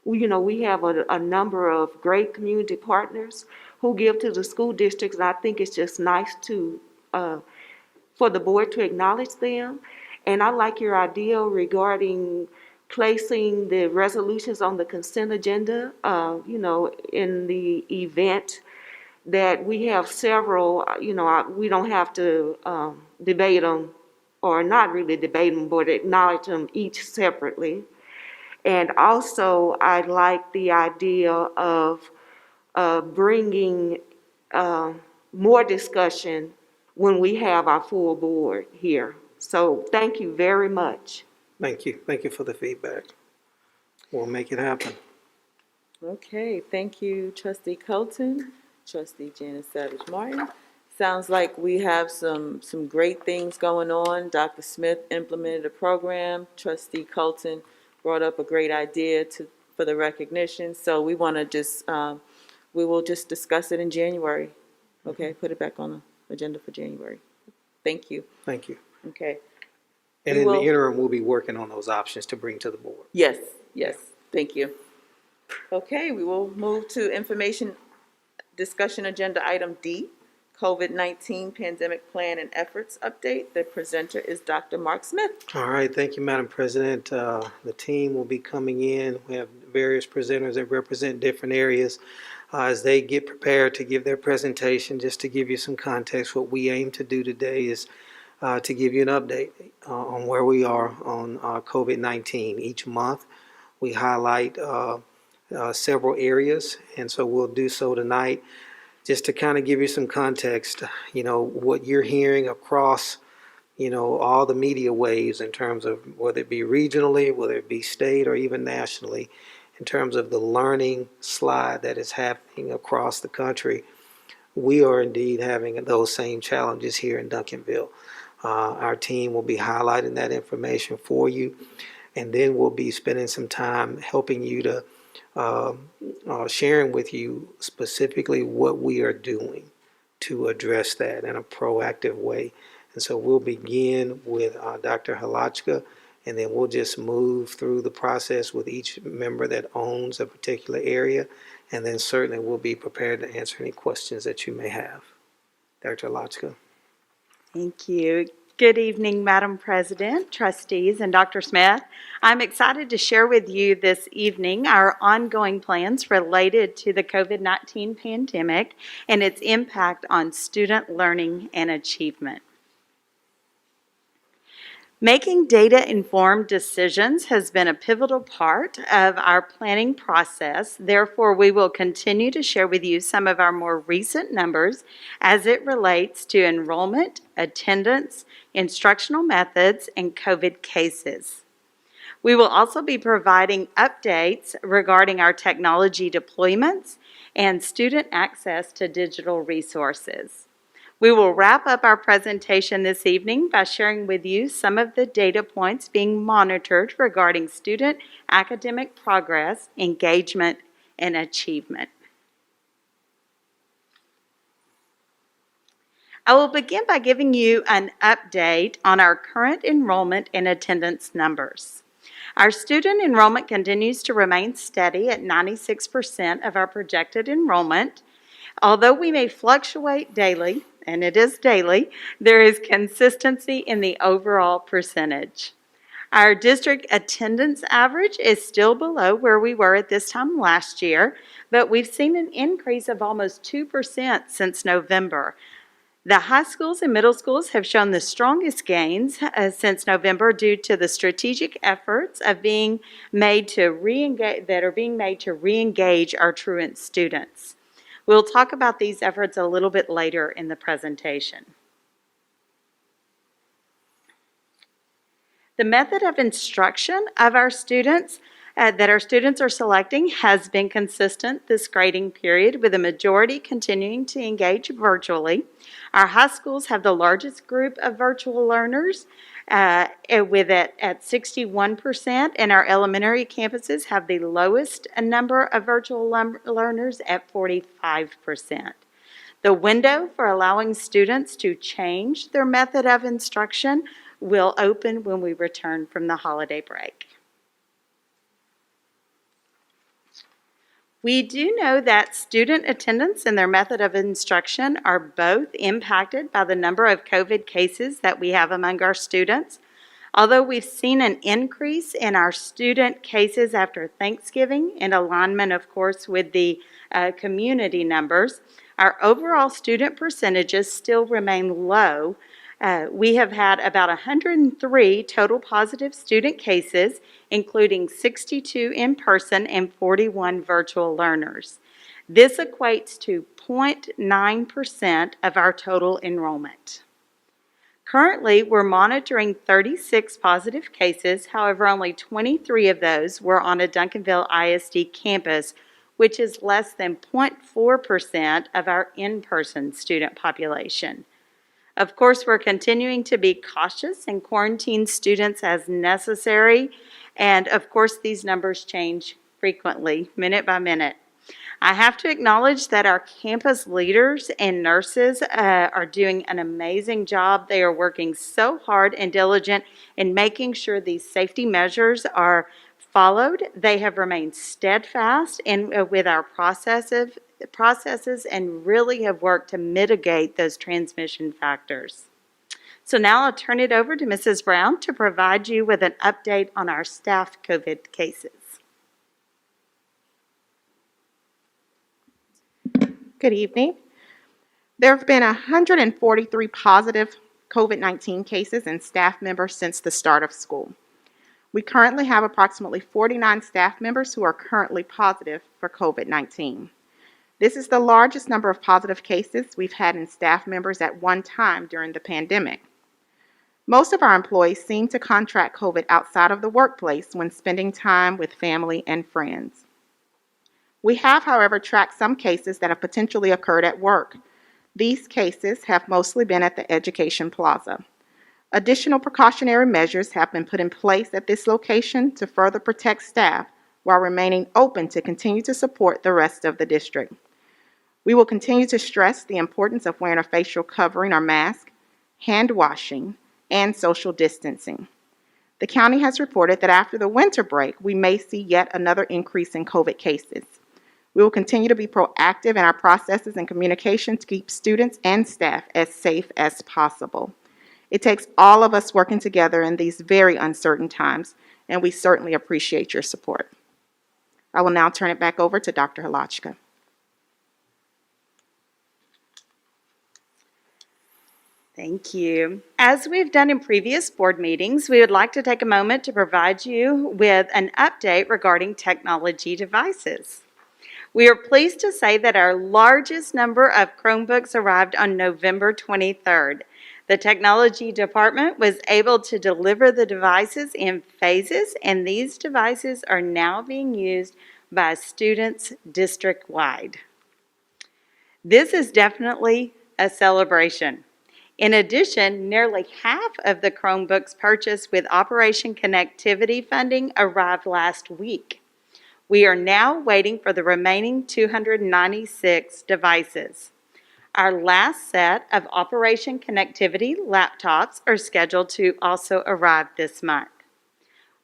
we have a number of great community partners who give to the school districts, and I think it's just nice for the board to acknowledge them. And I like your idea regarding placing the resolutions on the consent agenda, in the event that we have several, we don't have to debate them, or not really debate them, but acknowledge them each separately. And also, I like the idea of bringing more discussion when we have our full board here. So thank you very much. Thank you. Thank you for the feedback. We'll make it happen. Okay, thank you, Trustee Colton, Trustee Janice Savage Martin. Sounds like we have some great things going on. Dr. Smith implemented a program. Trustee Colton brought up a great idea for the recognition. So we want to we will just discuss it in January. Okay, put it back on the agenda for January. Thank you. Thank you. Okay. And in the interim, we'll be working on those options to bring to the board. Yes, yes, thank you. Okay, we will move to information discussion agenda item D, COVID-19 pandemic plan and efforts update. The presenter is Dr. Mark Smith. All right, thank you, Madam President. The team will be coming in. We have various presenters that represent different areas. As they get prepared to give their presentation, just to give you some context, what we aim to do today is to give you an update on where we are on COVID-19. Each month, we highlight several areas, and so we'll do so tonight just to kind of give you some context, what you're hearing across, all the media waves in terms of whether it be regionally, whether it be state, or even nationally, in terms of the learning slide that is happening across the country. We are indeed having those same challenges here in Duncanville. Our team will be highlighting that information for you, and then we'll be spending some time helping you to sharing with you specifically what we are doing to address that in a proactive way. And so we'll begin with Dr. Halachka, and then we'll just move through the process with each member that owns a particular area, and then certainly we'll be prepared to answer any questions that you may have. Dr. Halachka. Thank you. Good evening, Madam President, trustees, and Dr. Smith. I'm excited to share with you this evening our ongoing plans related to the COVID-19 pandemic and its impact on student learning and achievement. Making data-informed decisions has been a pivotal part of our planning process. Therefore, we will continue to share with you some of our more recent numbers as it relates to enrollment, attendance, instructional methods, and COVID cases. We will also be providing updates regarding our technology deployments and student access to digital resources. We will wrap up our presentation this evening by sharing with you some of the data points being monitored regarding student academic progress, engagement, and achievement. I will begin by giving you an update on our current enrollment and attendance numbers. Our student enrollment continues to remain steady at 96% of our projected enrollment. Although we may fluctuate daily, and it is daily, there is consistency in the overall percentage. Our district attendance average is still below where we were at this time last year, but we've seen an increase of almost 2% since November. The high schools and middle schools have shown the strongest gains since November due to the strategic efforts of being made to re-engage our truant students. We'll talk about these efforts a little bit later in the presentation. The method of instruction of our students that our students are selecting has been consistent this grading period, with a majority continuing to engage virtually. Our high schools have the largest group of virtual learners, with it at 61%, and our elementary campuses have the lowest number of virtual learners at 45%. The window for allowing students to change their method of instruction will open when we return from the holiday break. We do know that student attendance and their method of instruction are both impacted by the number of COVID cases that we have among our students. Although we've seen an increase in our student cases after Thanksgiving, in alignment, of course, with the community numbers, our overall student percentages still remain low. We have had about 103 total positive student cases, including 62 in person and 41 virtual learners. This equates to 0.9% of our total enrollment. Currently, we're monitoring 36 positive cases. However, only 23 of those were on a Duncanville ISD campus, which is less than 0.4% of our in-person student population. Of course, we're continuing to be cautious and quarantine students as necessary. And of course, these numbers change frequently, minute by minute. I have to acknowledge that our campus leaders and nurses are doing an amazing job. They are working so hard and diligent in making sure these safety measures are followed. They have remained steadfast with our processes and really have worked to mitigate those transmission factors. So now I'll turn it over to Mrs. Brown to provide you with an update on our staff COVID cases. Good evening. There have been 143 positive COVID-19 cases in staff members since the start of school. We currently have approximately 49 staff members who are currently positive for COVID-19. This is the largest number of positive cases we've had in staff members at one time during the pandemic. Most of our employees seem to contract COVID outside of the workplace when spending time with family and friends. We have, however, tracked some cases that have potentially occurred at work. These cases have mostly been at the Education Plaza. Additional precautionary measures have been put in place at this location to further protect staff while remaining open to continue to support the rest of the district. We will continue to stress the importance of wearing a facial covering or mask, hand washing, and social distancing. The county has reported that after the winter break, we may see yet another increase in COVID cases. We will continue to be proactive in our processes and communication to keep students and staff as safe as possible. It takes all of us working together in these very uncertain times, and we certainly appreciate your support. I will now turn it back over to Dr. Halachka. Thank you. As we've done in previous board meetings, we would like to take a moment to provide you with an update regarding technology devices. We are pleased to say that our largest number of Chromebooks arrived on November 23rd. The technology department was able to deliver the devices in phases, and these devices are now being used by students district-wide. This is definitely a celebration. In addition, nearly half of the Chromebooks purchased with Operation Connectivity funding arrived last week. We are now waiting for the remaining 296 devices. Our last set of Operation Connectivity laptops are scheduled to also arrive this month.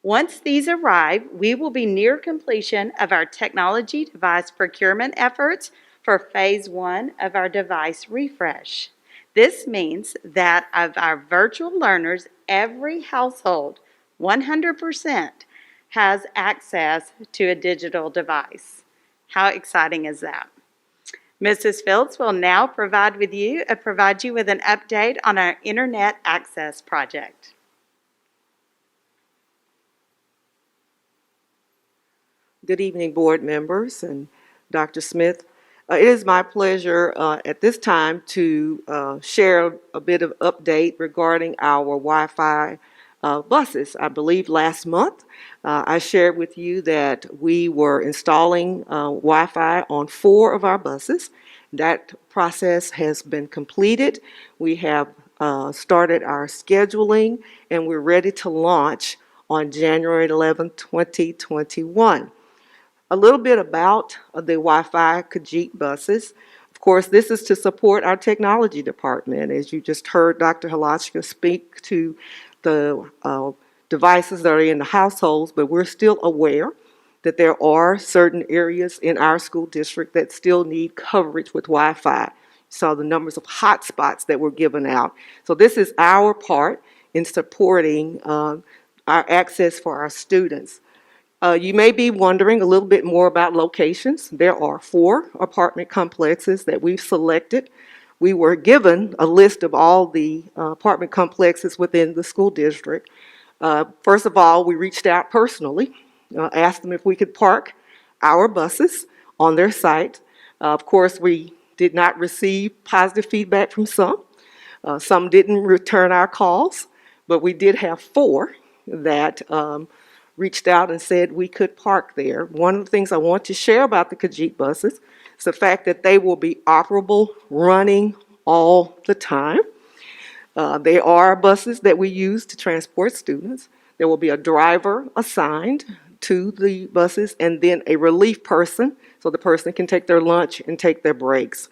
Once these arrive, we will be near completion of our technology device procurement efforts for Phase 1 of our device refresh. This means that of our virtual learners, every household, 100%, has access to a digital device. How exciting is that? Mrs. Fields will now provide you with an update on our Internet Access Project. Good evening, board members and Dr. Smith. It is my pleasure at this time to share a bit of update regarding our Wi-Fi buses. I believe last month I shared with you that we were installing Wi-Fi on 4 of our buses. That process has been completed. We have started our scheduling and we're ready to launch on January 11, 2021. A little bit about the Wi-Fi Khajiit buses. Of course, this is to support our technology department. As you just heard Dr. Halachka speak to the devices that are in the households, but we're still aware that there are certain areas in our school district that still need coverage with Wi-Fi. So the numbers of hotspots that were given out. So this is our part in supporting our access for our students. You may be wondering a little bit more about locations. There are 4 apartment complexes that we've selected. We were given a list of all the apartment complexes within the school district. First of all, we reached out personally, asked them if we could park our buses on their site. Of course, we did not receive positive feedback from some. Some didn't return our calls, but we did have 4 that reached out and said we could park there. One of the things I want to share about the Khajiit buses is the fact that they will be operable, running all the time. They are buses that we use to transport students. There will be a driver assigned to the buses and then a relief person so the person can take their lunch and take their breaks.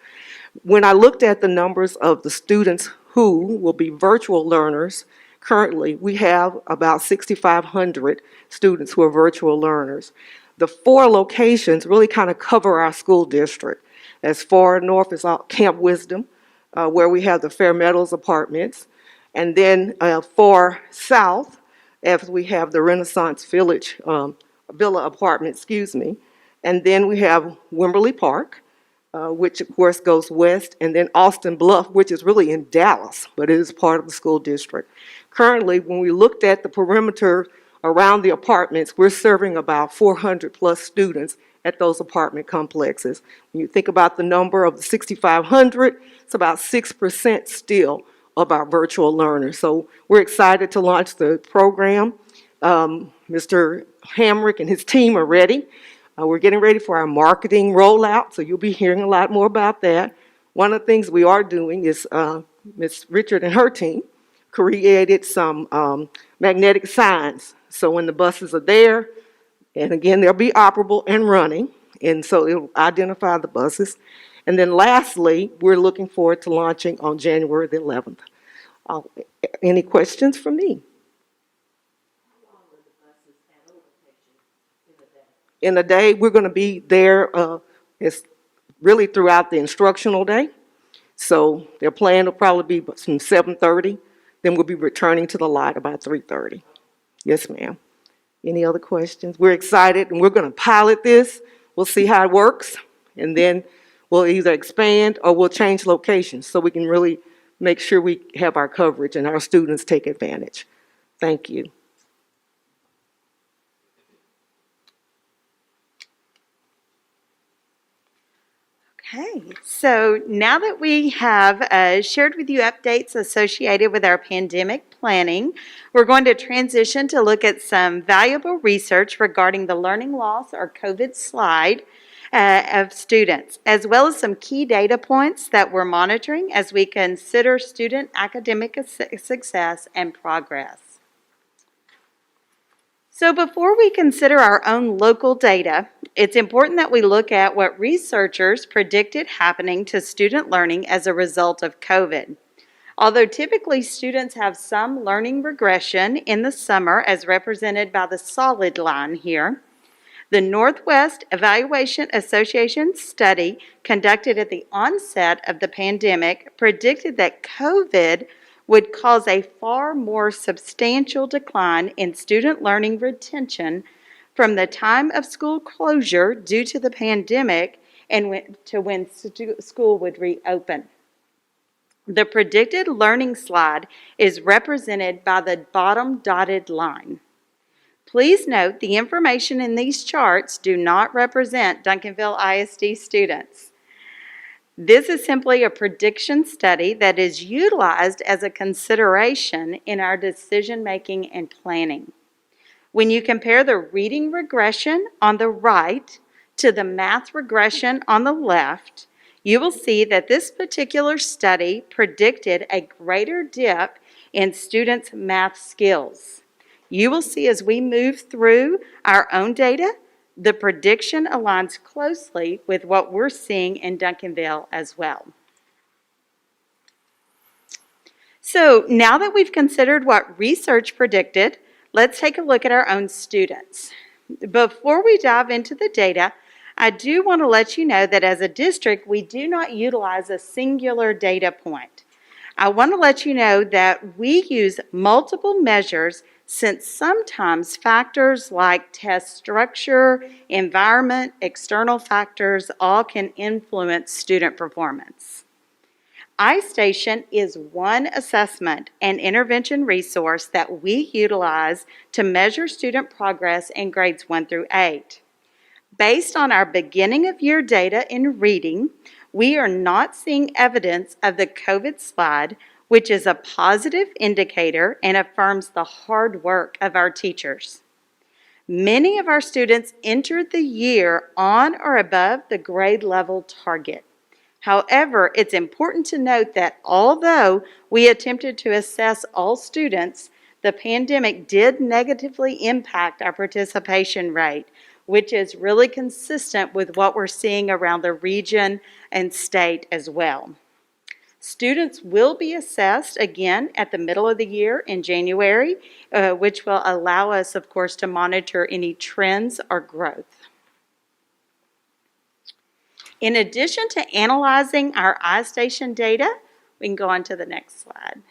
When I looked at the numbers of the students who will be virtual learners, currently we have about 6,500 students who are virtual learners. The 4 locations really kind of cover our school district. As far north as Camp Wisdom, where we have the Fair Meadows apartments, and then far south, as we have the Renaissance Village Villa apartment, and then we have Wimberley Park, which of course goes west, and then Austin Bluff, which is really in Dallas, but it is part of the school district. Currently, when we looked at the perimeter around the apartments, we're serving about 400 plus students at those apartment complexes. When you think about the number of the 6,500, it's about 6% still of our virtual learners. So we're excited to launch the program. Mr. Hamrick and his team are ready. We're getting ready for our marketing rollout, so you'll be hearing a lot more about that. One of the things we are doing is Ms. Richard and her team created some magnetic signs. So when the buses are there, and again, they'll be operable and running, and so it'll identify the buses. And then lastly, we're looking forward to launching on January the 11th. Any questions from me? In a day, we're going to be there it's really throughout the instructional day. So their plan will probably be from 7:30. Then we'll be returning to the lot about 3:30. Yes, ma'am. Any other questions? We're excited, and we're going to pilot this. We'll see how it works, and then we'll either expand or we'll change locations so we can really make sure we have our coverage and our students take advantage. Thank you. Okay, so now that we have shared with you updates associated with our pandemic planning, we're going to transition to look at some valuable research regarding the learning loss or COVID slide, of students, as well as some key data points that we're monitoring as we consider student academic success and progress. So before we consider our own local data, it's important that we look at what researchers predicted happening to student learning as a result of COVID. Although typically students have some learning regression in the summer, as represented by the solid line here, the Northwest Evaluation Association study conducted at the onset of the pandemic predicted that COVID would cause a far more substantial decline in student learning retention from the time of school closure due to the pandemic and to when school would reopen. The predicted learning slide is represented by the bottom dotted line. Please note the information in these charts do not represent Duncanville ISD students. This is simply a prediction study that is utilized as a consideration in our decision making and planning. When you compare the reading regression on the right to the math regression on the left, you will see that this particular study predicted a greater dip in students' math skills. You will see as we move through our own data, the prediction aligns closely with what we're seeing in Duncanville as well. So now that we've considered what research predicted, let's take a look at our own students. Before we dive into the data, I do want to let you know that as a district, we do not utilize a singular data point. I want to let you know that we use multiple measures since sometimes factors like test structure, environment, external factors all can influence student performance. iStation is one assessment and intervention resource that we utilize to measure student progress in grades 1 through 8. Based on our beginning of year data in reading, we are not seeing evidence of the COVID slide, which is a positive indicator and affirms the hard work of our teachers. Many of our students entered the year on or above the grade level target. However, it's important to note that although we attempted to assess all students, the pandemic did negatively impact our participation rate, which is really consistent with what we're seeing around the region and state as well. Students will be assessed again at the middle of the year in January, which will allow us, of course, to monitor any trends or growth. In addition to analyzing our iStation data, we can go on to the next slide.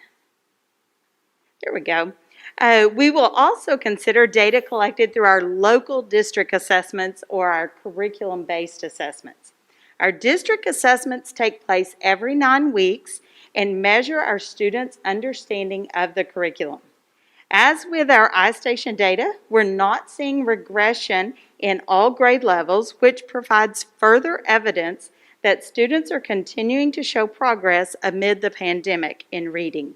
There we go. We will also consider data collected through our local district assessments or our curriculum-based assessments. Our district assessments take place every 9 weeks and measure our students' understanding of the curriculum. As with our iStation data, we're not seeing regression in all grade levels, which provides further evidence that students are continuing to show progress amid the pandemic in reading.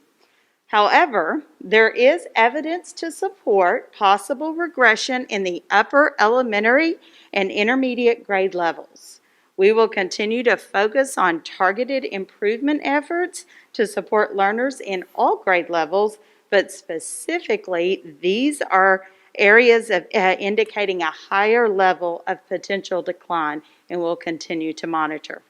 However, there is evidence to support possible regression in the upper elementary and intermediate grade levels. We will continue to focus on targeted improvement efforts to support learners in all grade levels, but specifically, these are areas of indicating a higher level of potential decline, and we'll continue to monitor.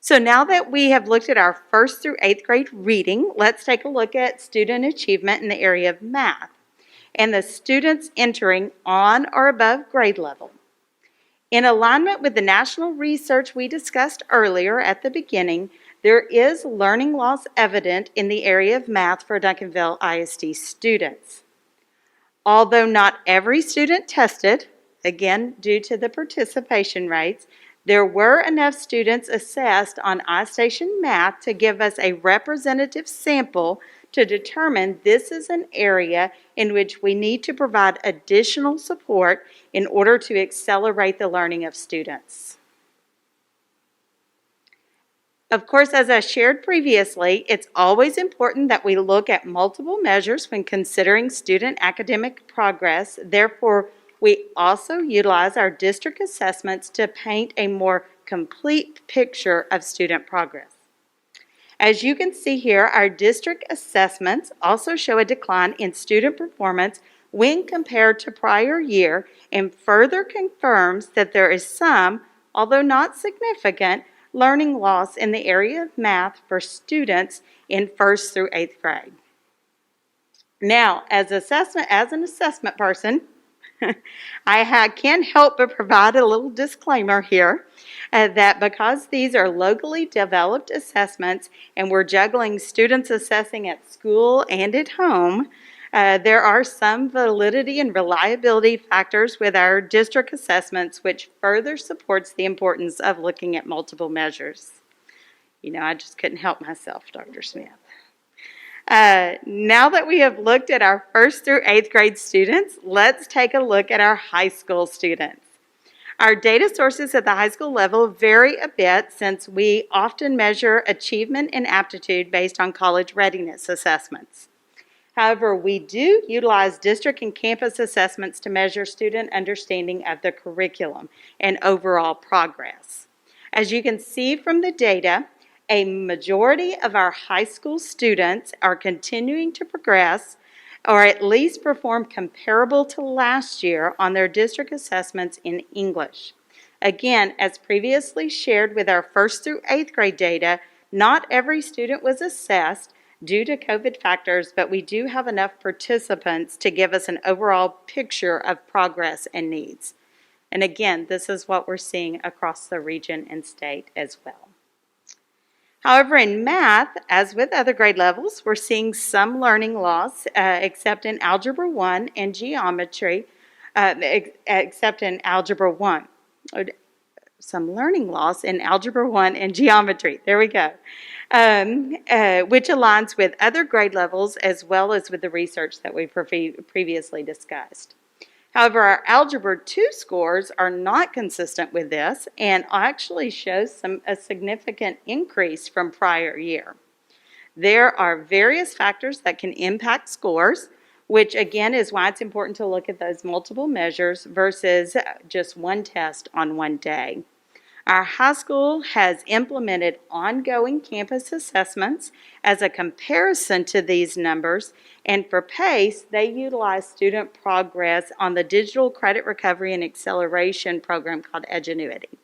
So now that we have looked at our 1st through 8th grade reading, let's take a look at student achievement in the area of math and the students entering on or above grade level. In alignment with the national research we discussed earlier at the beginning, there is learning loss evident in the area of math for Duncanville ISD students. Although not every student tested, again due to the participation rates, there were enough students assessed on iStation Math to give us a representative sample to determine this is an area in which we need to provide additional support in order to accelerate the learning of students. Of course, as I shared previously, it's always important that we look at multiple measures when considering student academic progress. Therefore, We also utilize our district assessments to paint a more complete picture of student progress. As you can see here, our district assessments also show a decline in student performance when compared to prior year and further confirms that there is some, although not significant, learning loss in the area of math for students in 1st through 8th grade. Now, as an assessment person, can't help but provide a little disclaimer here that because these are locally developed assessments and we're juggling students assessing at school and at home, there are some validity and reliability factors with our district assessments which further supports the importance of looking at multiple measures. You know, I just couldn't help myself, Dr. Smith. Now that we have looked at our 1st through 8th grade students, let's take a look at our high school students. Our data sources at the high school level vary a bit since we often measure achievement and aptitude based on college readiness assessments. However, we do utilize district and campus assessments to measure student understanding of the curriculum and overall progress. As you can see from the data, a majority of our high school students are continuing to progress or at least perform comparable to last year on their district assessments in English. Again, as previously shared with our 1st through 8th grade data, not every student was assessed due to COVID factors, but we do have enough participants to give us an overall picture of progress and needs. And again, this is what we're seeing across the region and state as well. However, in math, as with other grade levels, we're seeing some learning loss, except in Algebra 1 and Geometry, except in Algebra 1. Some learning loss in Algebra 1 and Geometry. There we go. Which aligns with other grade levels as well as with the research that we previously discussed. However, our Algebra 2 scores are not consistent with this and actually shows a significant increase from prior year. There are various factors that can impact scores, which again is why it's important to look at those multiple measures versus just one test on one day. Our high school has implemented ongoing campus assessments as a comparison to these numbers, and for PACE, they utilize student progress on the Digital Credit Recovery and Acceleration program called Edgenuity.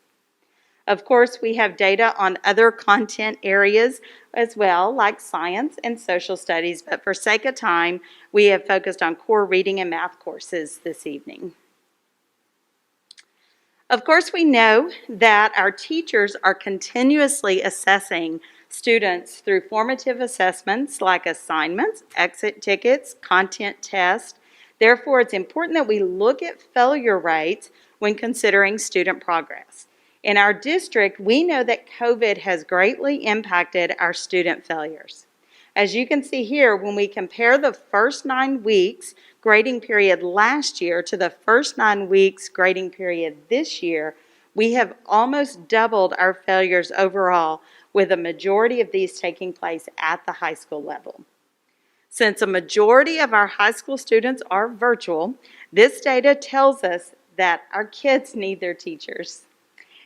Of course, we have data on other content areas as well, like science and social studies, but for sake of time, we have focused on core reading and math courses this evening. Of course, we know that our teachers are continuously assessing students through formative assessments like assignments, exit tickets, content tests. Therefore, it's important that we look at failure rates when considering student progress. In our district, we know that COVID has greatly impacted our student failures. As you can see here, when we compare the first 9 weeks grading period last year to the first 9 weeks grading period this year, we have almost doubled our failures overall, with a majority of these taking place at the high school level. Since a majority of our high school students are virtual, this data tells us that our kids need their teachers.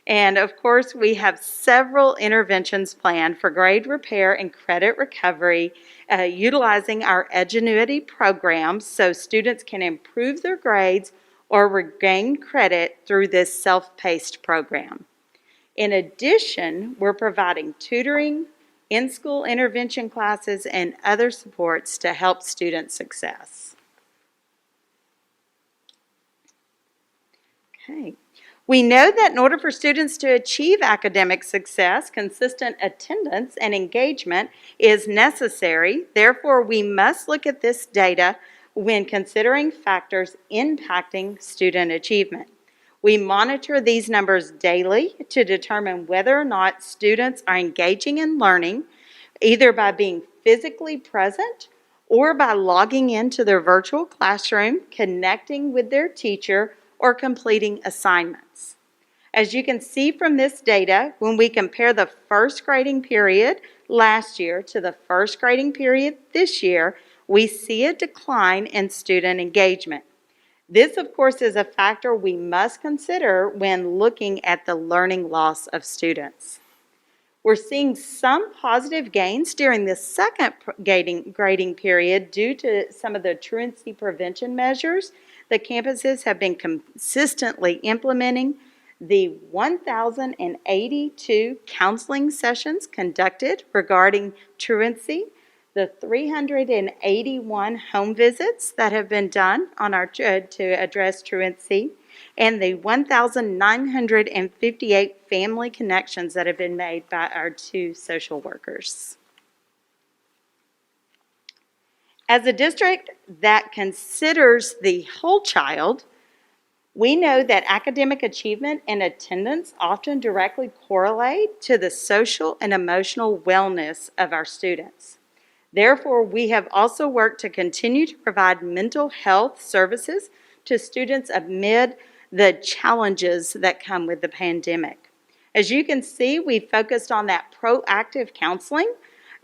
And of course, we have several interventions planned for grade repair and credit recovery, utilizing our Edgenuity programs so students can improve their grades or regain credit through this self-paced program. In addition, we're providing tutoring, in-school intervention classes, and other supports to help student success. Okay. We know that in order for students to achieve academic success, consistent attendance and engagement is necessary. Therefore, we must look at this data when considering factors impacting student achievement. We monitor these numbers daily to determine whether or not students are engaging in learning, either by being physically present or by logging into their virtual classroom, connecting with their teacher, or completing assignments. As you can see from this data, when we compare the first grading period last year to the first grading period this year, we see a decline in student engagement. This, of course, is a factor we must consider when looking at the learning loss of students. We're seeing some positive gains during the second grading period due to some of the truancy prevention measures the campuses have been consistently implementing. The 1,082 counseling sessions conducted regarding truancy, the 381 home visits that have been done on our to address truancy, and the 1,958 family connections that have been made by our 2 social workers. As a district that considers the whole child, we know that academic achievement and attendance often directly correlate to the social and emotional wellness of our students. Therefore, we have also worked to continue to provide mental health services to students amid the challenges that come with the pandemic. As you can see, we focused on that proactive counseling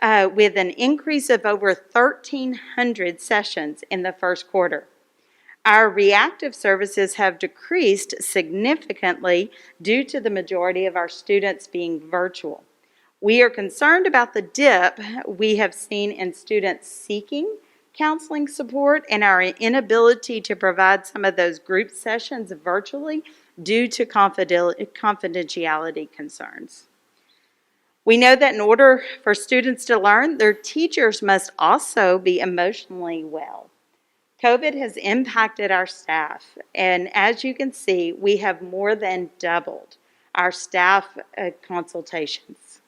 with an increase of over 1,300 sessions in the first quarter. Our reactive services have decreased significantly due to the majority of our students being virtual. We are concerned about the dip we have seen in students seeking counseling support and our inability to provide some of those group sessions virtually due to confidentiality concerns. We know that in order for students to learn, their teachers must also be emotionally well. COVID has impacted our staff, and as you can see, we have more than doubled our staff consultations.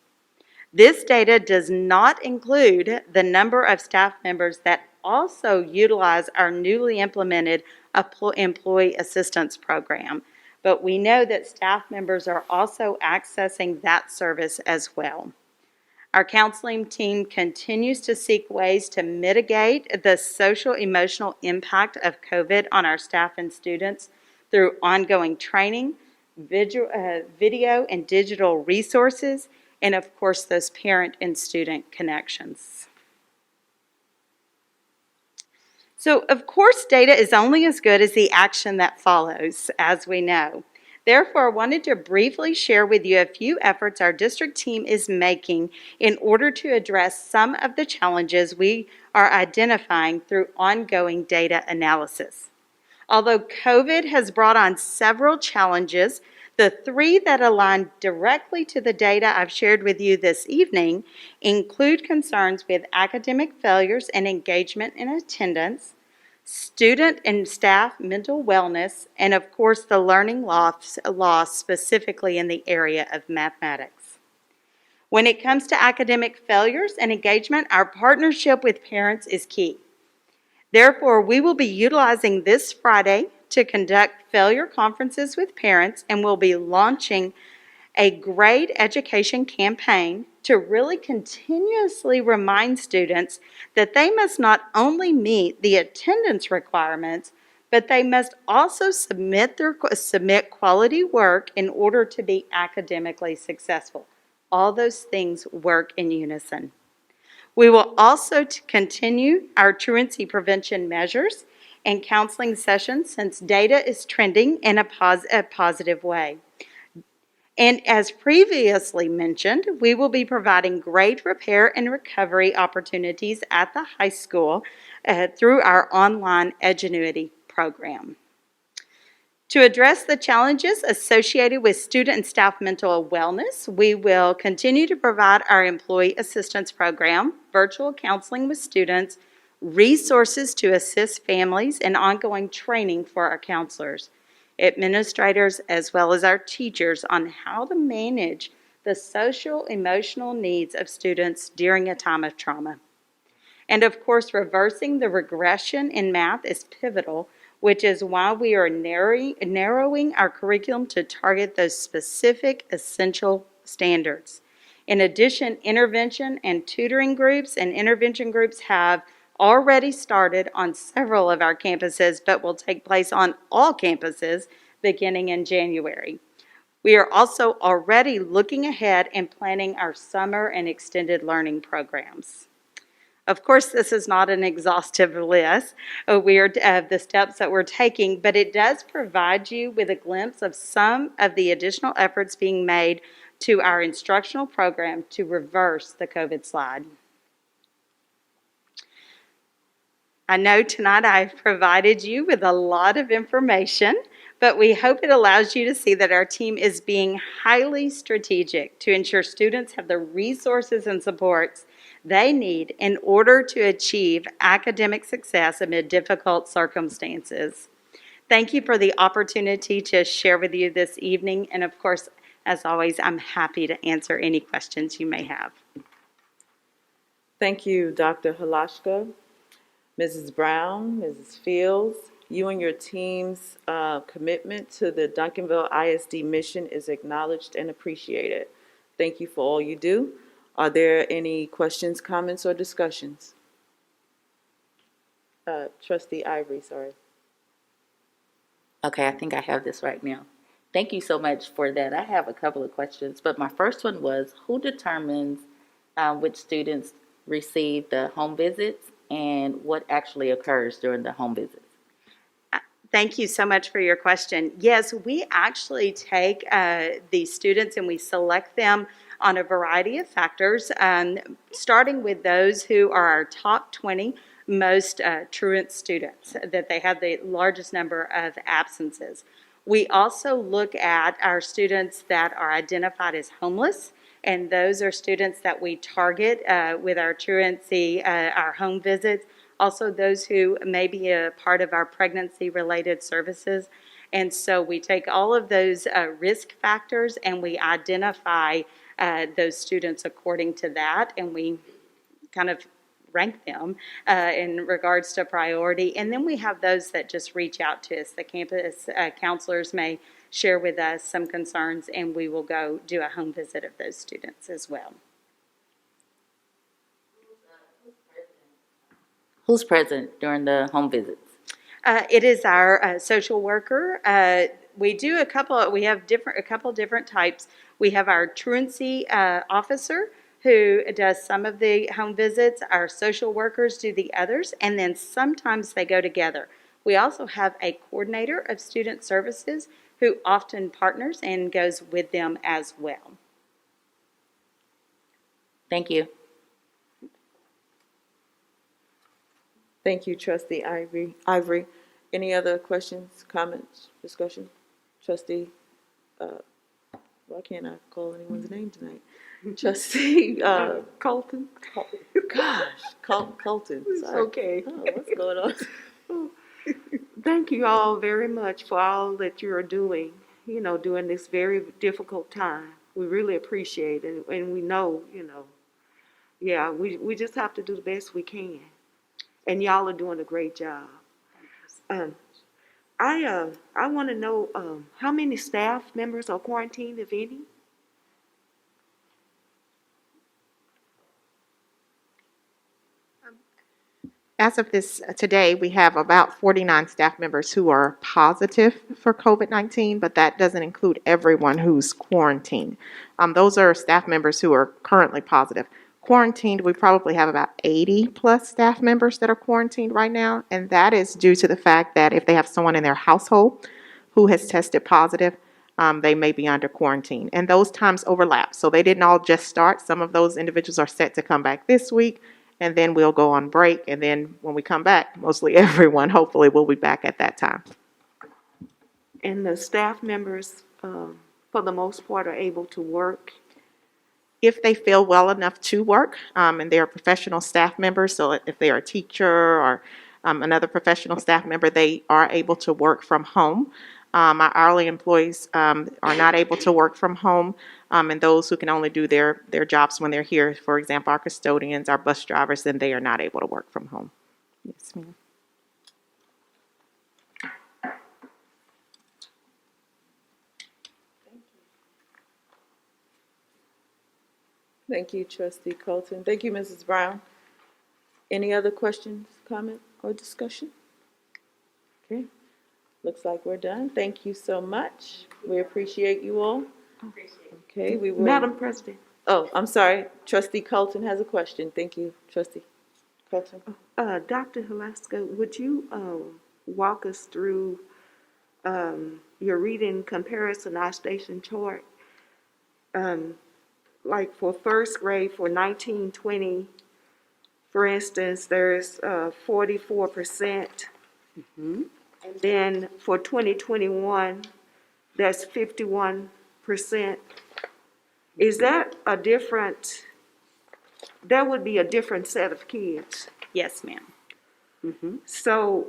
This data does not include the number of staff members that also utilize our newly implemented employee assistance program, but we know that staff members are also accessing that service as well. Our counseling team continues to seek ways to mitigate the social emotional impact of COVID on our staff and students through ongoing training, video and digital resources, and of course those parent and student connections. So of course data is only as good as the action that follows, as we know. Therefore, I wanted to briefly share with you a few efforts our district team is making in order to address some of the challenges we are identifying through ongoing data analysis. Although COVID has brought on several challenges, the 3 that align directly to the data I've shared with you this evening include concerns with academic failures and engagement in attendance, student and staff mental wellness, and of course the learning loss specifically in the area of mathematics. When it comes to academic failures and engagement, our partnership with parents is key. Therefore, we will be utilizing this Friday to conduct failure conferences with parents, and we'll be launching a grade education campaign to really continuously remind students that they must not only meet the attendance requirements, but they must also submit quality work in order to be academically successful. All those things work in unison. We will also continue our truancy prevention measures and counseling sessions since data is trending in a positive way. And as previously mentioned, we will be providing grade repair and recovery opportunities at the high school through our online Edgenuity program. To address the challenges associated with student and staff mental wellness, we will continue to provide our employee assistance program, virtual counseling with students, resources to assist families, and ongoing training for our counselors, administrators, as well as our teachers on how to manage the social emotional needs of students during a time of trauma. And of course, reversing the regression in math is pivotal, which is why we are narrowing our curriculum to target those specific essential standards. In addition, intervention and tutoring groups and intervention groups have already started on several of our campuses, but will take place on all campuses beginning in January. We are also already looking ahead and planning our summer and extended learning programs. Of course, this is not an exhaustive list of the steps that we're taking, but it does provide you with a glimpse of some of the additional efforts being made to our instructional program to reverse the COVID slide. I know tonight I've provided you with a lot of information, but we hope it allows you to see that our team is being highly strategic to ensure students have the resources and supports they need in order to achieve academic success amid difficult circumstances. Thank you for the opportunity to share with you this evening, and of course, as always, I'm happy to answer any questions you may have. Thank you, Dr. Halashka. Mrs. Brown, Mrs. Fields, you and your team's commitment to the Duncanville ISD mission is acknowledged and appreciated. Thank you for all you do. Are there any questions, comments, or discussions? Trustee Ivory, sorry. Okay, I think I have this right now. Thank you so much for that. I have a couple of questions, but my first one was, who determines which students receive the home visits and what actually occurs during the home visits? Thank you so much for your question. Yes, we actually take these students and we select them on a variety of factors, starting with those who are our top 20 most truant students, that they have the largest number of absences. We also look at our students that are identified as homeless, and those are students that we target with our truancy, our home visits. Also, those who may be a part of our pregnancy-related services. And so we take all of those risk factors and we identify those students according to that, and we kind of rank them in regards to priority. And then we have those that just reach out to us. The campus counselors may share with us some concerns, and we will go do a home visit of those students as well. Who's present during the home visits? It is our social worker. We do a couple different types. We have our truancy officer who does some of the home visits. Our social workers do the others, and then sometimes they go together. We also have a coordinator of student services who often partners and goes with them as well. Thank you. Thank you, Trustee Ivory. Any other questions, comments, discussion? Trustee, why can't I call anyone's name tonight? Trustee Colton? Colton. It's Sorry. okay. Oh, what's going on? Thank you all very much for all that you're doing, during this very difficult time. We really appreciate it, and we know, yeah, we just have to do the best we can. And y'all are doing a great job. I want to know how many staff members are quarantined, if any? As of today, we have about 49 staff members who are positive for COVID-19, but that doesn't include everyone who's quarantined. Those are staff members who are currently positive. Quarantined, we probably have about 80 plus staff members that are quarantined right now, and that is due to the fact that if they have someone in their household who has tested positive, they may be under quarantine. And those times overlap, so they didn't all just start. Some of those individuals are set to come back this week, and then we'll go on break, and then when we come back, mostly everyone, hopefully, will be back at that time. And the staff members, for the most part, are able to work? If they feel well enough to work, and they are professional staff members, so if they are a teacher or another professional staff member, they are able to work from home. Our hourly employees are not able to work from home, and those who can only do their jobs when they're here, for example, our custodians, our bus drivers, then they are not able to work from home. Yes, ma'am. Thank you, Trustee Colton. Thank you, Mrs. Brown. Any other questions, comment, or discussion? Okay, looks like we're done. Thank you so much. We appreciate you all. Okay, we will. Madam President. Oh, I'm sorry. Trustee Colton has a question. Thank you, Trustee Colton? Dr. Halaska, would you walk us through your reading comparison station chart? Like for first grade for 1920, for instance, there's 44%. And then for 2021, that's 51%. Is that a different, that would be a different set of kids? Yes, ma'am. So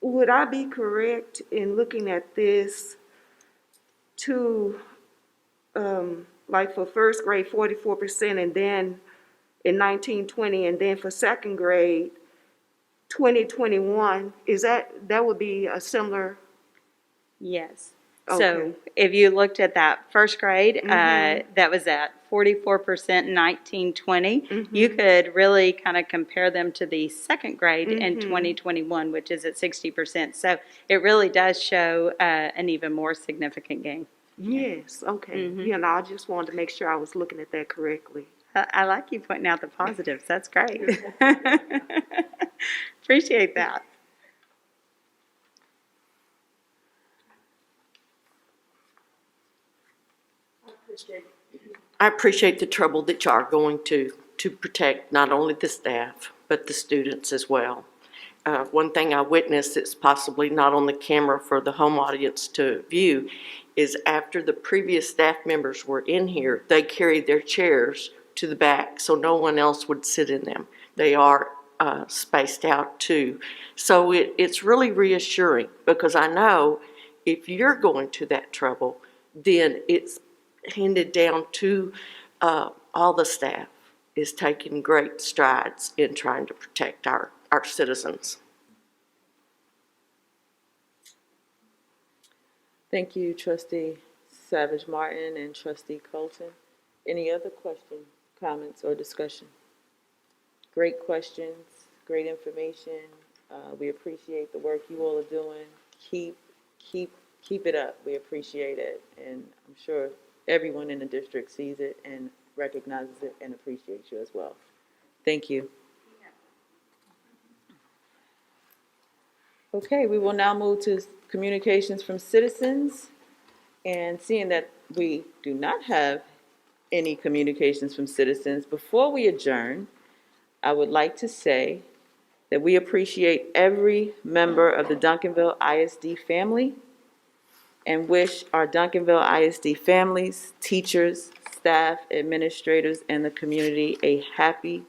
would I be correct in looking at this to, like for first grade, 44%, and then in 1920, and then for second grade, 2021, is that would be a similar? Yes. Okay. So if you looked at that first grade, that was at 44% in 1920. You could really kind of compare them to the second grade in 2021, which is at 60%. So it really does show an even more significant gain. Yes, okay. Yeah, no, I just wanted to make sure I was looking at that correctly. I like you pointing out the positives. That's great. Appreciate that. I appreciate the trouble that you are going to protect not only the staff, but the students as well. One thing I witnessed that's possibly not on the camera for the home audience to view is after the previous staff members were in here, they carried their chairs to the back so no one else would sit in them. They are spaced out too. So it's really reassuring because I know if you're going to that trouble, then it's handed down to all the staff is taking great strides in trying to protect our citizens. Thank you, Trustee Savage Martin and Trustee Colton. Any other questions, comments, or discussion? Great questions, great information. We appreciate the work you all are doing. Keep it up. We appreciate it, and I'm sure everyone in the district sees it and recognizes it and appreciates you as well. Thank you. Okay, we will now move to communications from citizens. And seeing that we do not have any communications from citizens, before we adjourn, I would like to say that we appreciate every member of the Duncanville ISD family and wish our Duncanville ISD families, teachers, staff, administrators, and the community a happy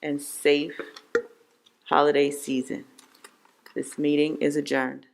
and safe holiday season. This meeting is adjourned.